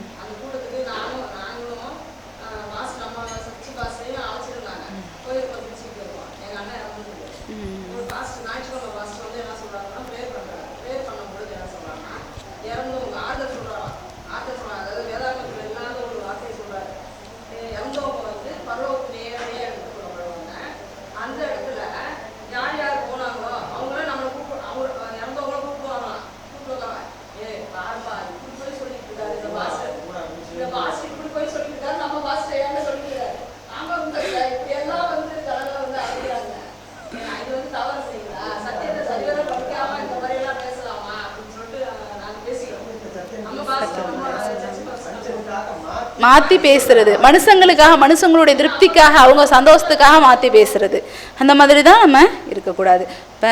மாற்றி பேசுறது, மனுஷங்களுக்காக, மனுஷங்களுடைய திருப்திக்காக, அவங்க சந்தோஷத்துக்காக மாற்றி பேசுறது, அந்த மாதிரி தான் நம்ம இருக்கக்கூடாது. இப்போ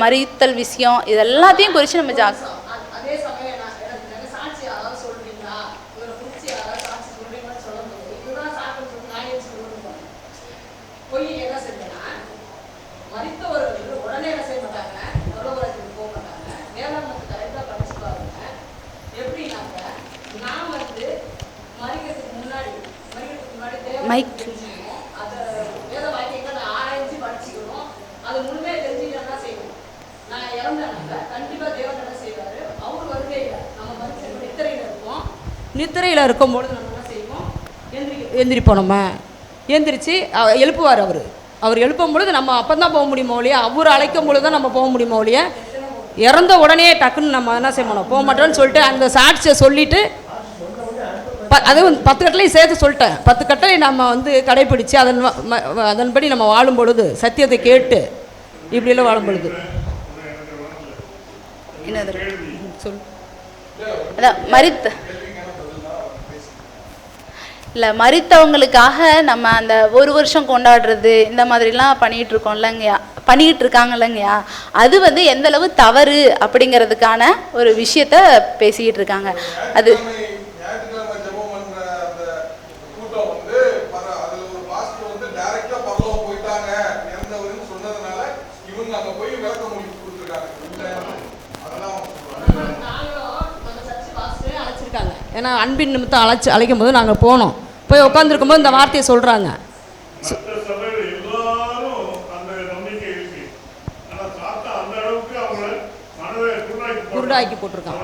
மறித்தல் விஷயம் இது எல்லாத்தையும் குறித்து நம்ம மைக் நித்திரையில் இருக்கும்பொழுது நம்ம என்ன செய்வோம், எந்திரிப்போம். நம்ம எந்திரிச்சு எழுப்புவார். அவர் எழுப்பும் பொழுது நம்ம அப்போ தான் போக முடியுமோ இல்லையா, அவர் அழைக்கும் பொழுது தான் நம்ம போக முடியுமோ இல்லையா. இறந்த உடனே டக்குன்னு நம்ம என்ன செய்யணும், போக மாட்டோம்னு சொல்லிட்டு அந்த சாட்சியை சொல்லிவிட்டு அதுவும் 10 கட்டளையும் சேர்த்து சொல்லிட்டேன். 10 கட்டளை நம்ம வந்து கடைப்பிடிச்சு அதன்படி நம்ம வாழும் பொழுது, சத்தியத்தை கேட்டு இப்படியெல்லாம் வாழும் பொழுது சொல் மரித்தவங்களுக்காக நம்ம அந்த ஒரு வருஷம் கொண்டாடுறது இந்த மாதிரிலாம் பண்ணிகிட்டு இருக்கோம் இல்லைங்கய்யா, பண்ணிக்கிட்டு இருக்காங்க இல்லைங்கய்யா. அது வந்து எந்த அளவு தவறு அப்படிங்கிறதுக்கான ஒரு விஷயத்த பேசிக்கிட்டு இருக்காங்க. அது ஏன்னா அன்பின் நிமித்தம் அழைக்கும் போது நாங்கள் போனோம். போய் உட்காந்துருக்கும் போது இந்த வார்த்தையை சொல்கிறாங்க. குருடாக்கி போட்டிருக்காங்க.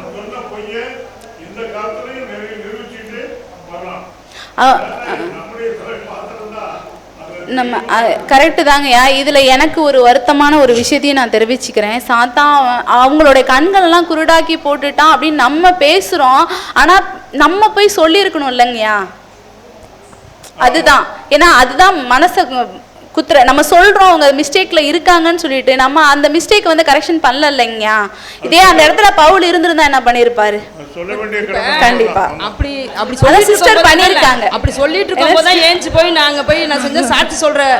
நம்ம கரெக்டு தாங்கய்யா. இதில் எனக்கு ஒரு வருத்தமான ஒரு விஷயத்தையும் நான் தெரிவிச்சுக்கிறேன். சாத்தான் அவங்களுடைய கண்களெல்லாம் குருடாக்கி போட்டுட்டான் அப்படின்னு நம்ம பேசுகிறோம். ஆனால் நம்ம போய் சொல்லியிருக்கணும் இல்லைங்கய்யா. அதுதான், ஏன்னா அதுதான் மனசை குத்துற. நம்ம சொல்கிறோம் அவங்க மிஸ்டேக்கில் இருக்காங்கன்னு சொல்லிட்டு நம்ம அந்த மிஸ்டேக் வந்து கரெக்ஷன் பண்ணல இல்லைங்கய்யா. இதே அந்த இடத்துல பவுல் இருந்திருந்தா என்ன பண்ணியிருப்பாரு? கண்டிப்பா அப்படி சிஸ்டர் பண்ணியிருக்காங்க. அப்படி சொல்லிட்டு இருக்கும்போது தான் ஏஞ்சி போய் நாங்கள் போய் நான் செஞ்ச சாட்சி சொல்கிறேன்.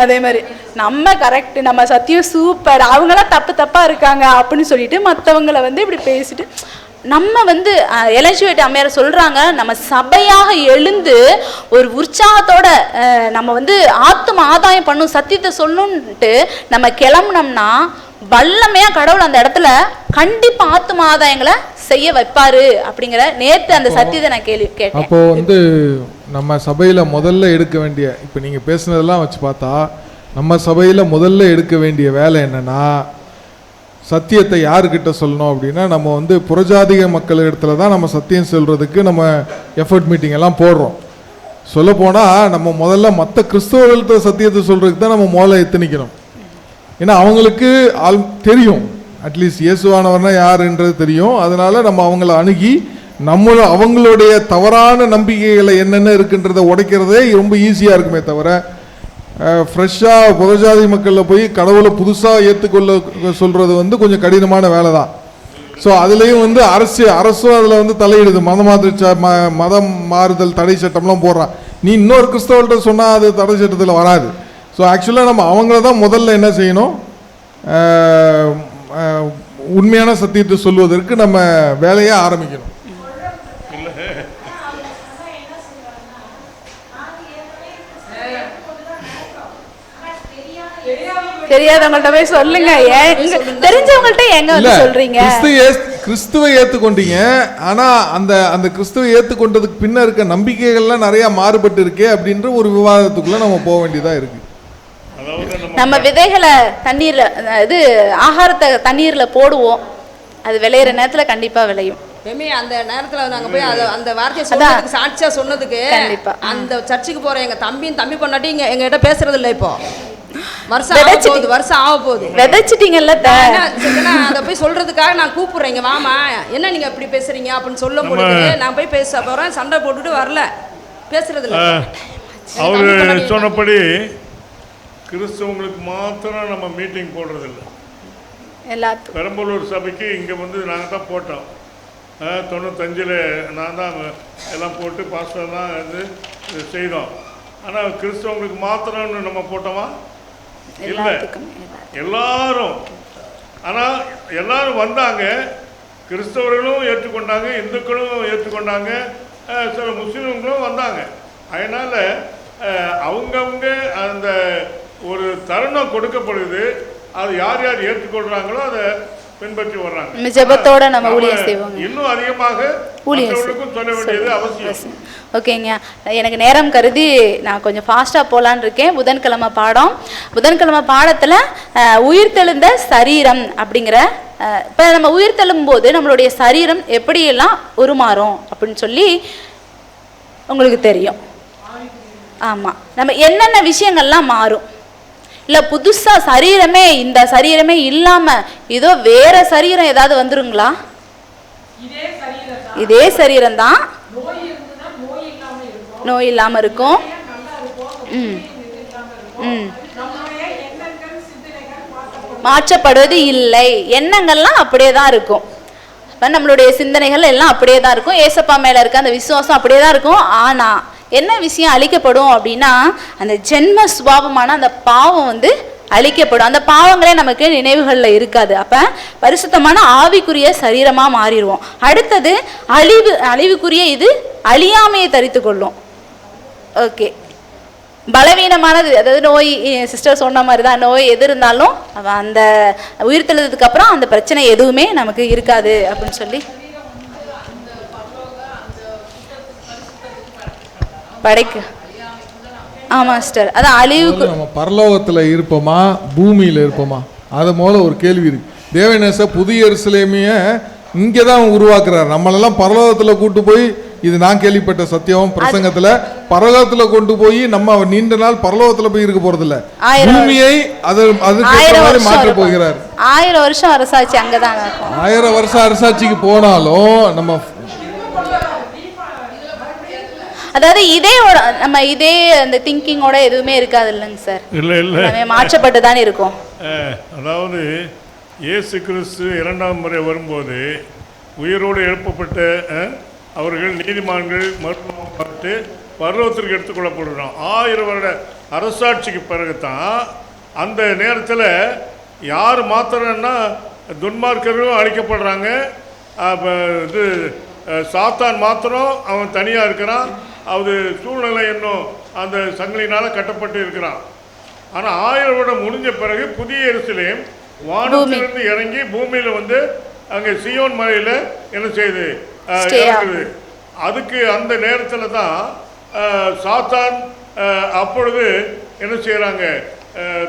அதே மாதிரி நம்ம கரெக்ட், நம்ம சத்தியம் சூப்பர், அவங்களாம் தப்பாக இருக்காங்க அப்படின்னு சொல்லிட்டு மற்றவங்களை வந்து இப்படி பேசிட்டு நம்ம வந்து எலஞ்சுவேட் அம்மையார் சொல்கிறாங்க, நம்ம சபையாக எழுந்து ஒரு உற்சாகத்தோட நம்ம வந்து ஆத்ம ஆதாயம் பண்ணும், சத்தியத்தை சொல்லணுன்ட்டு நம்ம கிளம்புனோம்னா வல்லமையாக கடவுள் அந்த இடத்துல கண்டிப்பாக ஆத்ம ஆதாயங்களை செய்ய வைப்பாரு அப்படிங்கிற நேற்று அந்த சத்தியத்தை நான் கேட்டேன். அப்போ வந்து நம்ம சபையில் முதல்ல எடுக்க வேண்டிய, இப்போ நீங்கள் பேசுனதெல்லாம் வச்சு பார்த்தா நம்ம சபையில் முதல்ல எடுக்க வேண்டிய வேலை என்னென்னா, சத்தியத்தை யாருக்கிட்ட சொல்லணும் அப்படின்னா நம்ம வந்து புறஜாதிக மக்கள் இடத்துல தான் நம்ம சத்தியம் சொல்கிறதுக்கு நம்ம எஃபர்ட் மீட்டிங் எல்லாம் போடுறோம். சொல்லப்போனால் நம்ம முதல்ல மற்ற கிறிஸ்தவர்கள்ட்ட சத்தியத்தை சொல்கிறதுக்கு தான் நம்ம முதல்ல எத்தனிக்கணும். ஏன்னா அவங்களுக்கு தெரியும், அட்லீஸ்ட் இயேசுவானவர்னா யாருன்றது தெரியும். அதனால் நம்ம அவங்கள அணுகி அவங்களுடைய தவறான நம்பிக்கைகளை என்னென்ன இருக்குன்றதை உடைக்கிறதே ரொம்ப ஈஸியாக இருக்குமே தவிர, ஃப்ரெஷ்ஷாக புறஜாதி மக்களில் போய் கடவுளை புதுசாக ஏற்றுக்கொள்ள சொல்கிறது வந்து கொஞ்சம் கடினமான வேலை தான். ஸோ அதுலேயும் வந்து அரசும் அதில் வந்து தலையிடுது. மதம் மாறுதல் தடை சட்டம்லாம் போடுறான். நீ இன்னொரு கிறிஸ்தவர்கிட்ட சொன்னால் அது தடை சட்டத்தில் வராது. ஸோ ஆக்சுவலாக நம்ம அவங்கள தான் முதல்ல என்ன செய்யணும், உண்மையான சத்தியத்தை சொல்வதற்கு நம்ம வேலையை ஆரம்பிக்கணும். தெரியாதவங்கள்ட்ட போய் சொல்லுங்க, தெரிஞ்சவங்கள்ட்ட எங்க வந்து சொல்றீங்க? கிறிஸ்துவை ஏத்துக்கொண்டீங்க, ஆனா அந்த அந்த கிறிஸ்துவை ஏத்துக்கொண்டதுக்கு பின்ன இருக்க நம்பிக்கைகள்லாம் நிறைய மாறுபட்டு இருக்கே அப்படின்ற ஒரு விவாதத்துக்குள்ள நம்ம போக வேண்டியதா இருக்கு. நம்ம விதைகளை தண்ணீர்ல, இது ஆகாரத்தை தண்ணீர்ல போடுவோம், அது விளையிற நேரத்துல கண்டிப்பா விளையும். அந்த நேரத்துல நாங்க போய் அந்த வார்த்தையை சொன்னதுக்கு, சாட்சியா சொன்னதுக்கு அந்த சர்ச்சுக்கு போற எங்க தம்பி பொண்டாட்டி எங்க கிட்ட பேசுறது இல்லை. இப்போ வருஷம் ஆக போகுது. விதைச்சிட்டீங்கல்ல, அதை போய் சொல்றதுக்காக நான் கூப்பிடுறேன், இங்க வாமா, என்ன நீங்க இப்படி பேசுறீங்க அப்படின்னு சொல்லும் பொழுது நான் போய் பேச போறேன். சண்டை போட்டுட்டு வரல, பேசுறது இல்லை. அவரு சொன்னபடி கிறிஸ்தவங்களுக்கு மாத்திரம் நம்ம மீட்டிங் போடுறதில்லை. எல்லாத்துக்கும் பெரம்பலூர் சபைக்கு இங்கே வந்து நாங்கள் தான் போட்டோம். 95 நான் தான் எல்லாம் போட்டு பாஸ்டர் தான் வந்து செய்தோம். ஆனால் கிறிஸ்தவங்களுக்கு மாத்திரம்னு நம்ம போட்டோமா? இல்லை, எல்லாரும். ஆனால் எல்லாரும் வந்தாங்க, கிறிஸ்தவர்களும் ஏற்றுக்கொண்டாங்க, இந்துக்களும் ஏற்றுக்கொண்டாங்க, சில முஸ்லீம்களும் வந்தாங்க. அதனால் அவங்கவுங்க அந்த ஒரு தருணம் கொடுக்கப்படுது, அது யார் யார் ஏற்றுக்கொள்கிறாங்களோ அதை பின்பற்றி வர்றாங்க. ஜெபத்தோட நம்ம ஊழியம் செய்வோம். இன்னும் அதிகமாக ஊழியம் சொல்ல வேண்டியது அவசியம். ஓகேங்க, எனக்கு நேரம் கருதி நான் கொஞ்சம் ஃபாஸ்ட்டாக போகலான்னு இருக்கேன். புதன்கிழமை பாடத்தில் உயிர்த்தெழுந்த சரீரம் அப்படிங்கிற, இப்போ நம்ம உயிர்த்தெழும் போது நம்மளுடைய சரீரம் எப்படியெல்லாம் உருமாறும் அப்படின்னு சொல்லி உங்களுக்கு தெரியும். ஆமாம், நம்ம என்னென்ன விஷயங்கள்லாம் மாறும். இல்லை புதுசாக சரீரமே இந்த சரீரமே இல்லாமல் ஏதோ வேற சரீரம் ஏதாவது வந்துருங்களா? இதே சரீரம் தான், நோய் இல்லாமல் இருக்கும். மாற்றப்படுவது இல்லை, எண்ணங்கள்லாம் அப்படியே தான் இருக்கும். நம்மளுடைய சிந்தனைகள் எல்லாம் அப்படியே தான் இருக்கும். ஏசப்பா மேல இருக்க அந்த விசுவாசம் அப்படியே தான் இருக்கும். ஆனா என்ன விஷயம் அழிக்கப்படும் அப்படின்னா, அந்த ஜென்ம சுபாவமான அந்த பாவம் வந்து அழிக்கப்படும். அந்த பாவங்களே நமக்கு நினைவுகளில் இருக்காது. அப்போ பரிசுத்தமான ஆவிக்குரிய சரீரமாக மாறிடுவோம். அடுத்தது அழிவுக்குரிய இது அழியாமையை தரித்து கொள்ளும். ஓகே, பலவீனமானது, அதாவது நோய், சிஸ்டர் சொன்ன மாதிரி தான், நோய் எது இருந்தாலும் அந்த உயிர்த்தெழுதுக்கு அப்புறம் அந்த பிரச்சனை எதுவுமே நமக்கு இருக்காது அப்படின்னு சொல்லி படைக்கு. ஆமா சிஸ்டர், அதான் அழிவுக்கு. நம்ம பரலோகத்துல இருப்போமா பூமியில இருப்போமா, அது முதல்ல ஒரு கேள்வி இருக்கு. தேவநேச புதிய எருசலேமிய இங்கே தான் உருவாக்குறாரு. நம்மளெல்லாம் பரலோகத்துல கூட்டு போய், இது நான் கேள்விப்பட்ட சத்தியம் பிரசங்கத்துல, பரலோகத்துல கொண்டு போய் நம்ம நீண்ட நாள் பரலோகத்துல போய் இருக்க போறது இல்ல, பூமியை அதுக்கு மாற்ற போகிறார். 1000 வருஷம் அரசாட்சி அங்கதான். 1000 வருஷம் அரசாட்சிக்கு போனாலும் நம்ம அதாவது நம்ம இதே அந்த திங்கிங்கோட எதுவுமே இருக்காது இல்லைங்க சார். இல்லை மாற்றப்பட்டு தானே இருக்கும். அதாவது இயேசு கிறிஸ்து 2ஆம் முறை வரும்போது உயிரோடு எழுப்பப்பட்ட அவர்கள் நீதிமான்கள் மருத்துவம் பார்த்து பரலோகத்திற்கு எடுத்துக்கொள்ளப்படுறோம். 1000 வருட அரசாட்சிக்கு பிறகு தான் அந்த நேரத்தில் யார் மாத்திரன்னா துன்மார்க்கரும் அழிக்கப்படுறாங்க. இது சாத்தான் மாத்திரம் அவன் தனியாக இருக்கிறான். அது சூழ்நிலை இன்னும் அந்த சங்கிலினால் கட்டப்பட்டு இருக்கிறான். ஆனால் 1000 வருடம் முடிஞ்ச பிறகு புதிய எருசலேம் வானத்திலிருந்து இறங்கி பூமியில் வந்து அங்கே சியோன் மலையில் என்ன செய்யுது இறங்குது. அதுக்கு அந்த நேரத்தில் தான் சாத்தான் அப்பொழுது என்ன செய்கிறாங்க,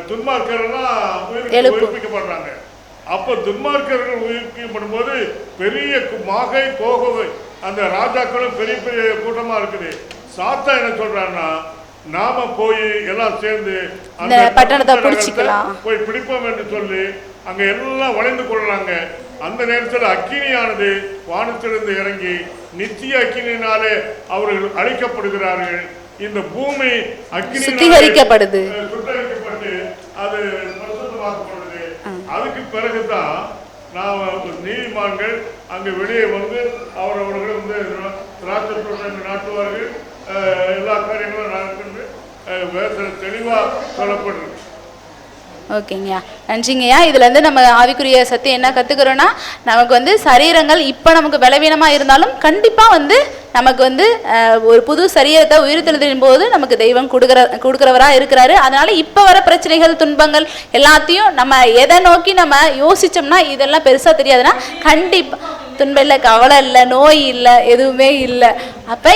துன்மார்க்கரெல்லாம் உயிர்ப்பிக்கப்படுறாங்க. அப்போ துன்மார்க்கர்கள் உயிர்ப்பிக்கப்படும் போது பெரிய மாகை கோகை அந்த ராஜாக்களும் பெரிய பெரிய கூட்டமாக இருக்குது. சாத்தா என்ன சொல்றாருன்னா, நாம போய் எல்லாம் சேர்ந்து அந்த பட்டணத்தை பிடிச்சிக்கலாம், போய் பிடிப்போம் என்று சொல்லி அங்கே எல்லாம் வளைந்து கொள்றாங்க. அந்த நேரத்தில் அக்கினியானது வானத்திலிருந்து இறங்கி நித்திய அக்கினியினாலே அவர்கள் அழிக்கப்படுகிறார்கள். இந்த பூமி அக்கினி சுத்திகரிக்கப்பட்டு அது பரிசுத்தமாக்கப்படுது. அதுக்கு பிறகுதான் நான் நீதிமான்கள் அங்கே வெளியே வந்து அவரவர்கள் வந்து திராட்சை தோட்டம் நாட்டுவார்கள். எல்லா காரியங்களும் நடக்குது, வேதத்தில் தெளிவாக சொல்லப்படுறது. ஓகேங்கய்யா, நன்றிங்கய்யா. இதுலேருந்து நம்ம ஆவிக்குரிய சத்தியம் என்ன கற்றுக்கிறோன்னா, நமக்கு வந்து சரீரங்கள் இப்போ நமக்கு பலவீனமாக இருந்தாலும் கண்டிப்பாக வந்து நமக்கு வந்து ஒரு புது சரீரத்தை உயிர்த்தெழுதின் போது நமக்கு தெய்வம் கொடுக்குறவராக இருக்கிறாரு. அதனால இப்போ வர பிரச்சனைகள், துன்பங்கள் எல்லாத்தையும் நம்ம எதை நோக்கி நம்ம யோசித்தோம்னா இதெல்லாம் பெருசாக தெரியாதுன்னா, கண்டிப்பாக துன்பம் இல்லை, கவலை இல்லை, நோய் இல்லை, எதுவுமே இல்லை. அப்போ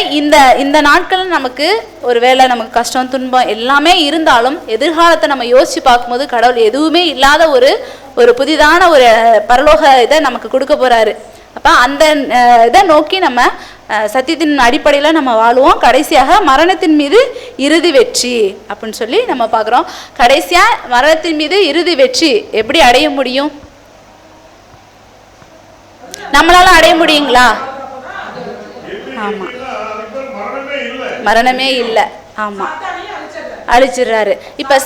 இந்த நாட்கள் நமக்கு ஒரு வேளை நமக்கு கஷ்டம், துன்பம் எல்லாமே இருந்தாலும் எதிர்காலத்தை நம்ம யோசித்து பார்க்கும்போது கடவுள் எதுவுமே இல்லாத ஒரு புதிதான ஒரு பரலோக இதை நமக்கு கொடுக்க போகிறாரு. அப்போ அந்த இதை நோக்கி நம்ம சத்தியத்தின் அடிப்படையில் நம்ம வாழுவோம். கடைசியாக மரணத்தின் மீது இறுதி வெற்றி அப்படின்னு சொல்லி நம்ம பார்க்குறோம். கடைசியாக மரணத்தின் மீது இறுதி வெற்றி எப்படி அடைய முடியும்? நம்மளால அடைய முடியுங்களா? ஆமா, மரணமே இல்லை. ஆமா, அழிச்சிடுறாரு. இப்ப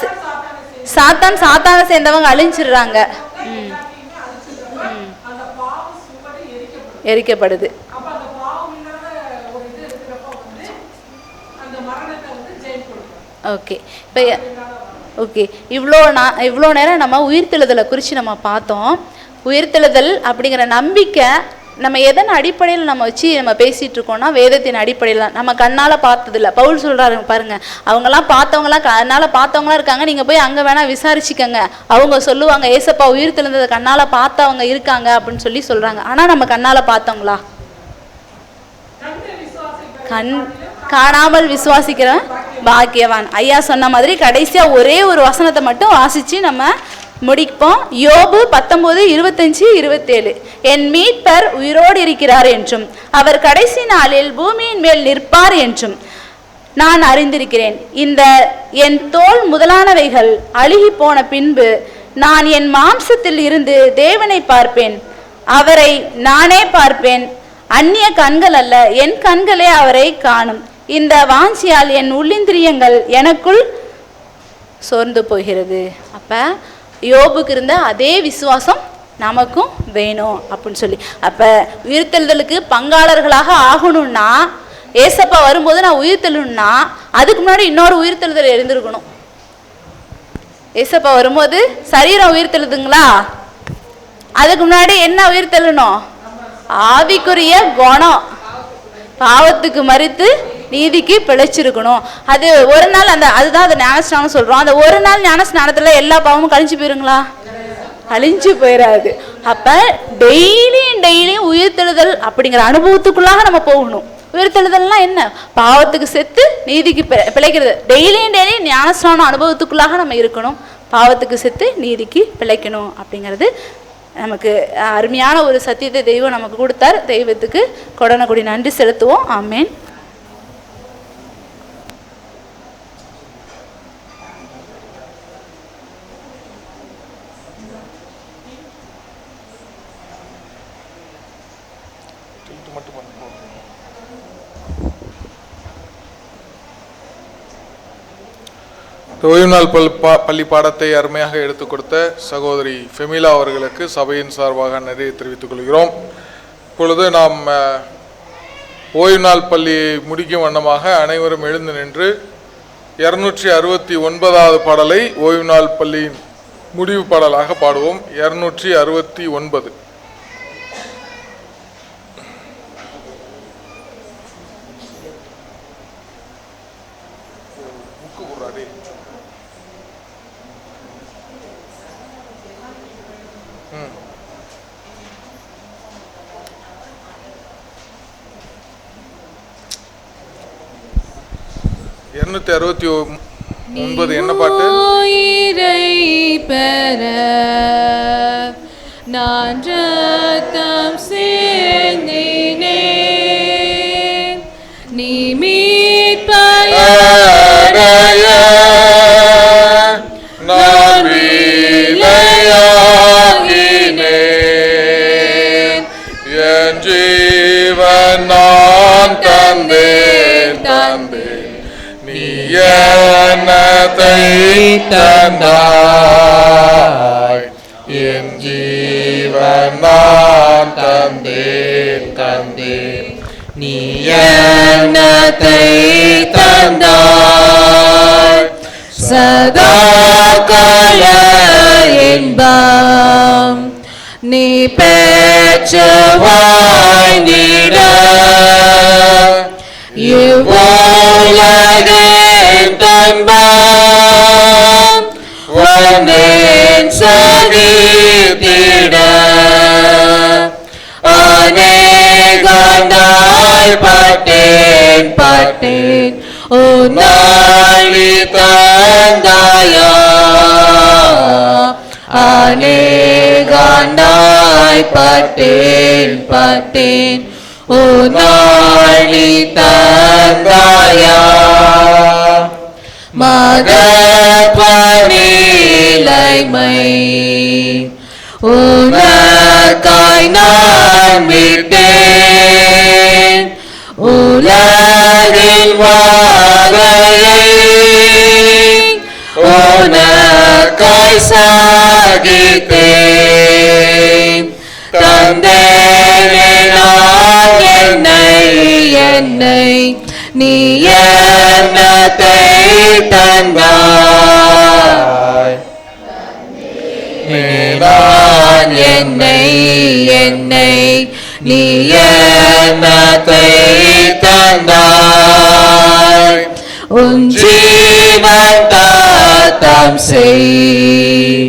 சாத்தான சேர்ந்தவங்க அழிஞ்சிடுறாங்க, எரிக்கப்படுது. ஓகே, இப்போ ஓகே, இவ்வளோ நேரம் நம்ம உயிர்த்தெழுதலை குறித்து நம்ம பார்த்தோம். உயிர்த்தெழுதல் அப்படிங்கிற நம்பிக்கை நம்ம எதன் அடிப்படையில் நம்ம வச்சு நம்ம பேசிகிட்டு இருக்கோம்னா, வேதத்தின் அடிப்படையில் தான். நம்ம கண்ணால் பார்த்ததில்ல. பவுல் சொல்கிறாரு பாருங்கள், அவங்கெல்லாம் பார்த்தவங்களாம் கண்ணால் பார்த்தவங்களாம் இருக்காங்க, நீங்கள் போய் அங்கே வேணால் விசாரிச்சுக்கங்க, அவங்க சொல்லுவாங்க ஏசப்பா உயிர்த்தெழுந்ததை கண்ணால் பார்த்தவங்க இருக்காங்க அப்படின்னு சொல்லி சொல்கிறாங்க. ஆனால் நம்ம கண்ணால் பார்த்தவங்களா? காணாமல் விசுவாசிக்கிறவன் பாக்கியவான். ஐயா சொன்ன மாதிரி கடைசியாக ஒரே ஒரு வசனத்தை மட்டும் வாசித்து நம்ம முடிப்போம். யோபு 19:25-27. என் மீட்பர் உயிரோடு இருக்கிறார் என்றும் அவர் கடைசி நாளில் பூமியின் மேல் நிற்பார் என்றும் நான் அறிந்திருக்கிறேன். இந்த என் தோல் முதலானவைகள் அழுகி போன பின்பு நான் என் மாம்சத்தில் இருந்து தேவனை பார்ப்பேன், அவரை நானே பார்ப்பேன். அந்நிய கண்கள் அல்ல, என் கண்களே அவரை காணும். இந்த வாஞ்சியால் என் உள்ளிந்திரியங்கள் எனக்குள் சோர்ந்து போகிறது. அப்ப யோபுக்கு இருந்த அதே விசுவாசம் நமக்கும் வேணும் அப்படின்னு சொல்லி, அப்ப உயிர்த்தெழுதலுக்கு பங்காளர்களாக ஆகணும்னா, ஏசப்பா வரும்போது நான் உயிர்த்தெழுன்னா அதுக்கு முன்னாடி இன்னொரு உயிர்த்தெழுதல் எழுந்திருக்கணும். ஏசப்பா வரும்போது சரீரம் உயிர்த்தெழுதுங்களா, அதுக்கு முன்னாடி என்ன உயிர்த்தெழணும்? ஆவிக்குரிய குணம், பாவத்துக்கு மறித்து நீதிக்கு பிழைச்சிருக்கணும். அது ஒரு நாள் அதுதான் அது ஞானஸ்நானம் சொல்றோம். அந்த ஒரு நாள் ஞானஸ்நானத்துல எல்லா பாவமும் கழிஞ்சு போயிருங்களா? அழிஞ்சு போயிடாது. அப்ப டெய்லியும் உயிர்த்தெழுதல் அப்படிங்கிற அனுபவத்துக்குள்ளாக நம்ம போகணும். உயிர்த்தெழுதல்னா என்ன? பாவத்துக்கு செத்து நீதிக்கு பிழைக்கிறது. டெய்லியும் ஞானஸ்நானம் அனுபவத்துக்குள்ளாக நம்ம இருக்கணும். பாவத்துக்கு செத்து நீதிக்கு பிழைக்கணும் அப்படிங்கிறது நமக்கு அருமையான ஒரு சத்தியத்தை தெய்வம் நமக்கு கொடுத்தார். தெய்வத்துக்கு கொடனக்குடி நன்றி செலுத்துவோம். ஆமேன். ஓய்வு நாள் பள்ளி பாடத்தை அருமையாக எடுத்துக் கொடுத்த சகோதரி ஃபெமிலா அவர்களுக்கு சபையின் சார்பாக நன்றியை தெரிவித்துக் கொள்கிறோம். இப்பொழுது நாம் ஓய்வு நாள் பள்ளியை முடிக்கும் வண்ணமாக அனைவரும் எழுந்து நின்று 269வது பாடலை ஓய்வு நாள் பள்ளியின் முடிவு பாடலாக பாடுவோம். 269. என்ன பாட்டு? பெற நான் ரத்தம் சேர்ந்தேன், நீ மீட்பாய் நான் விலையாகினேன், என் ஜீவன் நான் தந்தேன், நீ என்னத்தை தந்தாய், என் ஜீவன் நான் தந்தேன், நீ என்னத்தை தந்தாய், சதாகால இன்பம் நீ பெற்ற வாழ்ந்திட, இவ்வுலகின் துன்பம் வந்தேன் சகித்திட, அநேகநாள் பட்டேன் உன்னாளி தந்தாயா, அநேகநாள் பட்டேன் உன்னாளி தந்தாயா, மகத்வனிலைமை உனக்காய் நான் விட்டேன், உலகின் வாதையை உனக்காய் சாகித்தேன், தந்தேனே நான் என்னை நீ என்னத்தை தந்தாய், நான் என்னை நீ என்னத்தை தந்தாய், உன் ஜீவன் தாத்தம் செய்,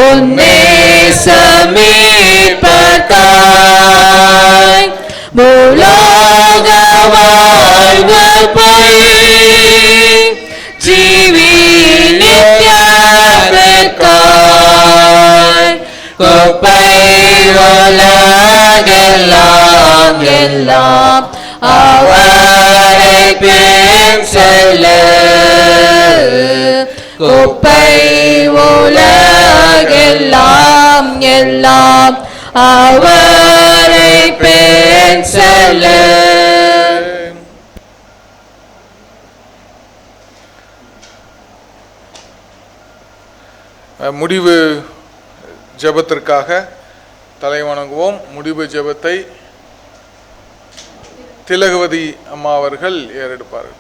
உன் நேசமீட்பர்காய் பூலோக வாழ்வு போய் ஜீவி நித்யத்திற்காய் குப்பை உலகெல்லாம் அவரை பின் செல்ல குப்பை உலகெல்லாம் எல்லாம் அவரை பின் செல்ல. முடிவு ஜெபத்திற்காக தலை வணங்குவோம். முடிவு ஜெபத்தை திலகவதி அம்மா அவர்கள் ஏறெடுப்பார்கள்.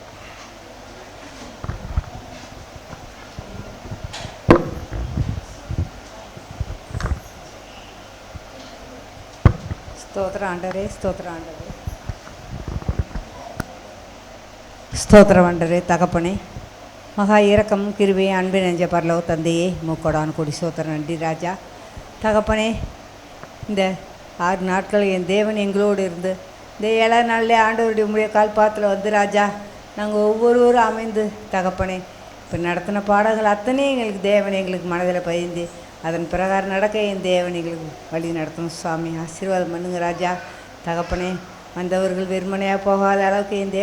ஸ்தோத்திரம் ஆண்டவரே, ஸ்தோத்திரம் ஆண்டவரே, ஸ்தோத்திரம் ஆண்டவரே. தகப்பனே, மகா இரக்கம் கிருபை அன்பு நெஞ்ச பரலோக தந்தையே, மூக்கோடான் கொடி ஸ்தோத்திரம். நன்றி ராஜா. தகப்பனே, இந்த 6 நாட்கள் என் தேவன் எங்களோடு இருந்து இந்த 7 நாளில் ஆண்டவருடைய உடைய கால்பாத்தில் வந்து ராஜா நாங்கள் ஒவ்வொருவரும் அமைந்து தகப்பனே இப்போ நடத்தின பாடங்கள் அத்தனையும் எங்களுக்கு தேவன் எங்களுக்கு மனதில் பதிந்து அதன் பிரகாரம் நடக்க என் தேவன் எங்களுக்கு வழி நடத்தணும். சுவாமி ஆசீர்வாதம் பண்ணுங்க ராஜா. தகப்பனே, வந்தவர்கள் வெறுமனையாக போகாத அளவுக்கு என்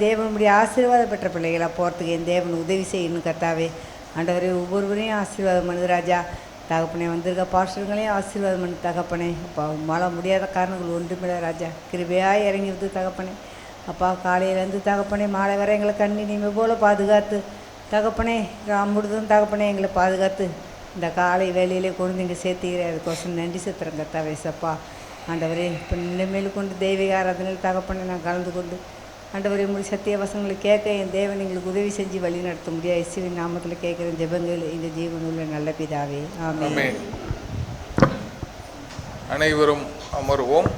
தேவனுடைய ஆசீர்வாதம் பெற்ற பிள்ளைகளாக போகிறதுக்கு என் தேவன் உதவி செய்யணும் கர்த்தாவே. ஆண்டவரே, ஒவ்வொருவரையும் ஆசீர்வாதம் பண்ணுது ராஜா. தகப்பனே, வந்திருக்க பாஸ்டர்களையும் ஆசீர்வாதம் பண்ணு தகப்பனே. அப்பா, மழை முடியாத காரணங்கள் ஒன்றுமில்லை ராஜா. கிருபையாக இறங்கி வந்து தகப்பனே. அப்பா, காலையிலேருந்து தகப்பனே மாலை வரை எங்களை கண்ணி நீமை போல் பாதுகாத்து தகப்பனே முழுதும் தகப்பனே எங்களை பாதுகாத்து இந்த காலை வேலையிலே கொண்டு இங்கே சேர்த்துக்கிற அதுக்கோசம் நன்றி செத்துறேன் கர்த்தாவே. சப்பா ஆண்டவரே, இப்போ இனிமேல் கொண்டு தெய்வீக ஆராதனையில் தகப்பனே நான் கலந்து கொண்டு ஆண்டவரே உங்களுடைய சத்திய வசங்களை கேட்க என் தேவன் எங்களுக்கு உதவி செஞ்சு வழி நடத்த முடியாது. இயேசுவின் நாமத்தில் கேட்குற ஜெபங்கள் இந்த ஜீவனுள்ள நல்ல பிதாவே, ஆமென். அனைவரும் அமருவோம்.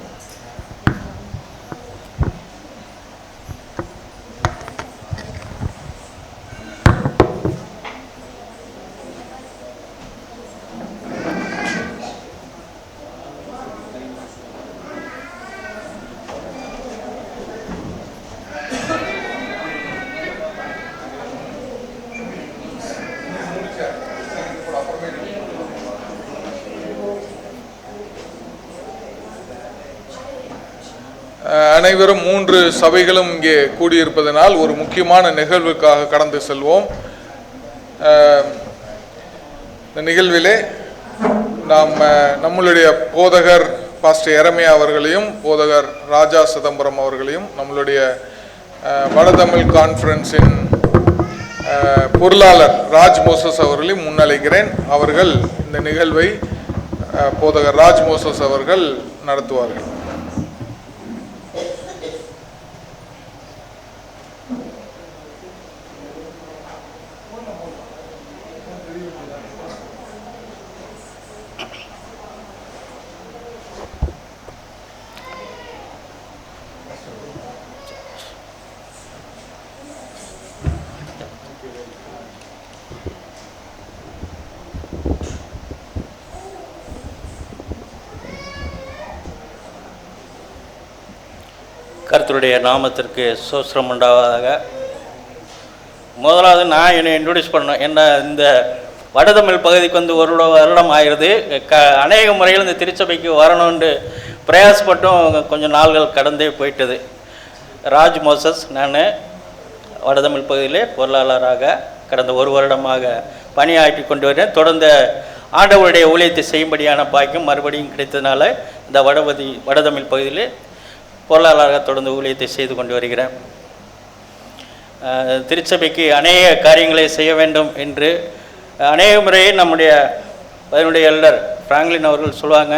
அனைவரும் 3 சபைகளும் இங்கே கூடியிருப்பதனால் ஒரு முக்கியமான நிகழ்வுக்காக கடந்து செல்வோம். இந்த நிகழ்விலே நாம் நம்மளுடைய போதகர் பாஸ்டர் எரமியா அவர்களையும் போதகர் ராஜா சிதம்பரம் அவர்களையும் நம்மளுடைய வடதமிழ் கான்ஃபரன்ஸின் பொருளாளர் ராஜ் மோசஸ் அவர்களையும் முன்னழைக்கிறேன். அவர்கள் இந்த நிகழ்வை போதகர் ராஜ் மோசஸ் அவர்கள் நடத்துவார்கள். கர்த்தருடைய நாமத்திற்கு சோஸ்திரம் உண்டாவதாக. முதலாவது நான் என்னை இன்ட்ரடியூஸ் பண்ணேன். என்ன இந்த வடதமிழ் பகுதிக்கு வந்து ஒரு வருடம் ஆயிடுது. அநேக முறையில் இந்த திருச்சபைக்கு வரணும்னு பிரயாசப்பட்டும் கொஞ்சம் நாள்கள் கடந்தே போயிட்டது. ராஜ் மோசஸ், நான் வடதமிழ் பகுதியிலே பொருளாளராக கடந்த 1 வருடமாக பணியாற்றி கொண்டு வருகிறேன். தொடர்ந்து ஆண்டவருடைய ஊழியத்தை செய்யும்படியான பாக்கியம் மறுபடியும் கிடைத்ததுனால இந்த வடதமிழ் பகுதியிலே பொருளாளராக தொடர்ந்து ஊழியத்தை செய்து கொண்டு வருகிறேன். திருச்சபைக்கு அநேக காரியங்களை செய்ய வேண்டும் என்று அநேக முறையை நம்முடைய அதனுடைய எல்டர் பிராங்க்லின் அவர்கள் சொல்லுவாங்க.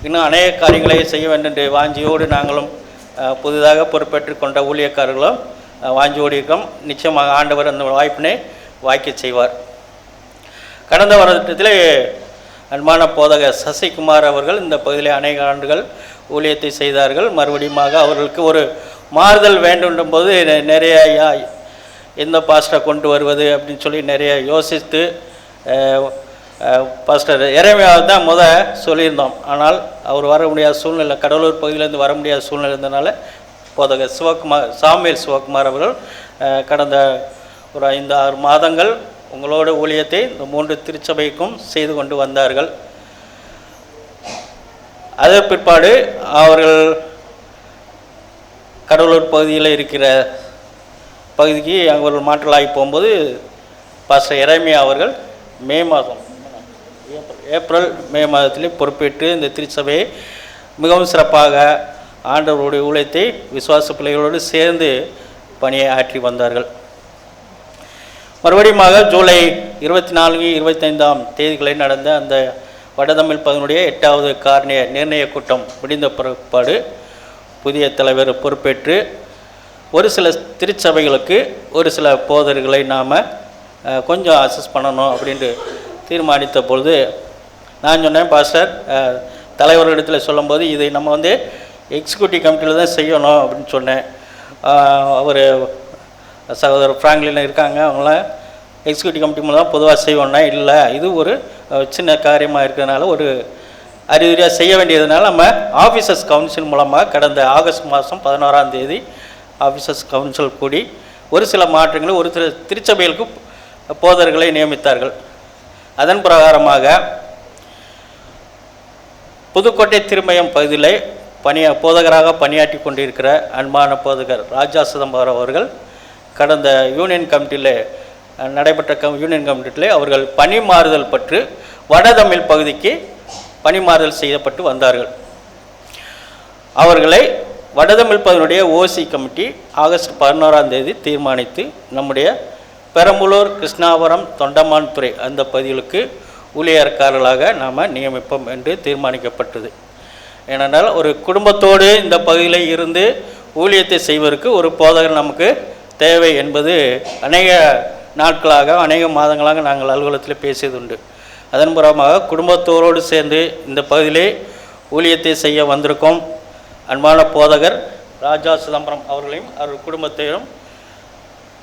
இன்னும் அநேக காரியங்களை செய்ய வேண்டும் என்று வாஞ்சியோடு நாங்களும் புதிதாக பொறுப்பேற்று கொண்ட ஊழியக்காரர்களும் வாஞ்சியோடு இருக்கோம். நிச்சயமாக ஆண்டவர் அந்த வாய்ப்பினை வாய்க்க செய்வார். கடந்த வருடத்தில் அன்பான போதகர் சசிகுமார் அவர்கள் இந்த பகுதியிலே அநேக ஆண்டுகள் ஊழியத்தை செய்தார்கள். மறுபடியும் அவர்களுக்கு ஒரு மாறுதல் வேண்டும் போது நிறைய எந்த பாஸ்டரை கொண்டு வருவது அப்படின்னு சொல்லி நிறைய யோசித்து பாஸ்டர் எரேமியாவை தான் சொல்லியிருந்தோம். ஆனால் அவர் வர முடியாத சூழ்நிலை, கடலூர் பகுதியிலேருந்து வர முடியாத சூழ்நிலை இருந்ததுனால போதகர் சாமுவேல் சிவகுமார் அவர்கள் கடந்த ஒரு 5-6 மாதங்கள் உங்களோட ஊழியத்தை இந்த 3 திருச்சபைக்கும் செய்து கொண்டு வந்தார்கள். அதன் பிற்பாடு அவர்கள் கடலூர் பகுதியில் இருக்கிற பகுதிக்கு அவர்கள் மாற்றலாகி போகும்போது பாஸ்டர் எரேமியா அவர்கள் மே மாதம் ஏப்ரல் மே மாதத்திலே பொறுப்பேற்று இந்த திருச்சபையை மிகவும் சிறப்பாக ஆண்டவருடைய ஊழியத்தை விசுவாச பிள்ளைகளோடு சேர்ந்து பணியை ஆற்றி வந்தார்கள். மறுபடியும் ஜூலை 24, 25ஆம் தேதிகளில் நடந்த அந்த வடதமிழ் பகுதியினுடைய 8வது காரணிய நிர்ணய கூட்டம் முடிந்த பிற்பாடு புதிய தலைவர் பொறுப்பேற்று ஒரு சில திருச்சபைகளுக்கு ஒரு சில போதர்களை நாம் கொஞ்சம் அசஸ் பண்ணணும் அப்படின்ட்டு தீர்மானித்த பொழுது நான் சொன்னேன், பாஸ்டர் தலைவர்களிடத்தில் சொல்லும்போது இதை நம்ம வந்து எக்ஸிக்யூட்டிவ் கமிட்டியில் தான் செய்யணும் அப்படின்னு சொன்னேன். அவர் சகோதரர் ஃப்ராங்க்லின் இருக்காங்க, அவங்களாம் எக்ஸிக்யூட்டிவ் கமிட்டி மூலம் தான் பொதுவாக செய்வோன்னா, இல்லை இது ஒரு சின்ன காரியமாக இருக்கிறதுனால ஒரு அறிகுறியாக செய்ய வேண்டியதுனால நம்ம ஆஃபீஸர்ஸ் கவுன்சில் மூலமாக கடந்த ஆகஸ்ட் மாதம் 11ஆம் தேதி ஆஃபீஸர்ஸ் கவுன்சில் கூடி ஒரு சில மாற்றங்களை ஒரு சில திருச்சபைகளுக்கு போதர்களை நியமித்தார்கள். அதன் பிரகாரமாக புதுக்கோட்டை திருமயம் பகுதியில் போதகராக பணியாற்றி கொண்டிருக்கிற அன்பான போதகர் ராஜா சிதம்பரம் அவர்கள் கடந்த யூனியன் கமிட்டியில் நடைபெற்ற யூனியன் கமிட்டியில் அவர்கள் பணி மாறுதல் பற்றி வடதமிழ் பகுதிக்கு பணி மாறுதல் செய்யப்பட்டு வந்தார்கள். அவர்களை வடதமிழ் பகுதியினுடைய ஓசி கமிட்டி ஆகஸ்ட் 11ஆம் தேதி தீர்மானித்து நம்முடைய பெரம்பலூர், கிருஷ்ணாபுரம், தொண்டமான்துறை அந்த பகுதிகளுக்கு ஊழியர்காரர்களாக நாம் நியமிப்போம் என்று தீர்மானிக்கப்பட்டது. ஏனென்றால் ஒரு குடும்பத்தோடு இந்த பகுதியில் இருந்து ஊழியத்தை செய்வதற்கு ஒரு போதகர் நமக்கு தேவை என்பது அநேக நாட்களாக அநேக மாதங்களாக நாங்கள் அலுவலகத்தில் பேசியதுண்டு. அதன் மூலமாக குடும்பத்தோடு சேர்ந்து இந்த பகுதியிலே ஊழியத்தை செய்ய வந்திருக்கோம். அன்பான போதகர் ராஜா சிதம்பரம் அவர்களையும் அவர் குடும்பத்தையும்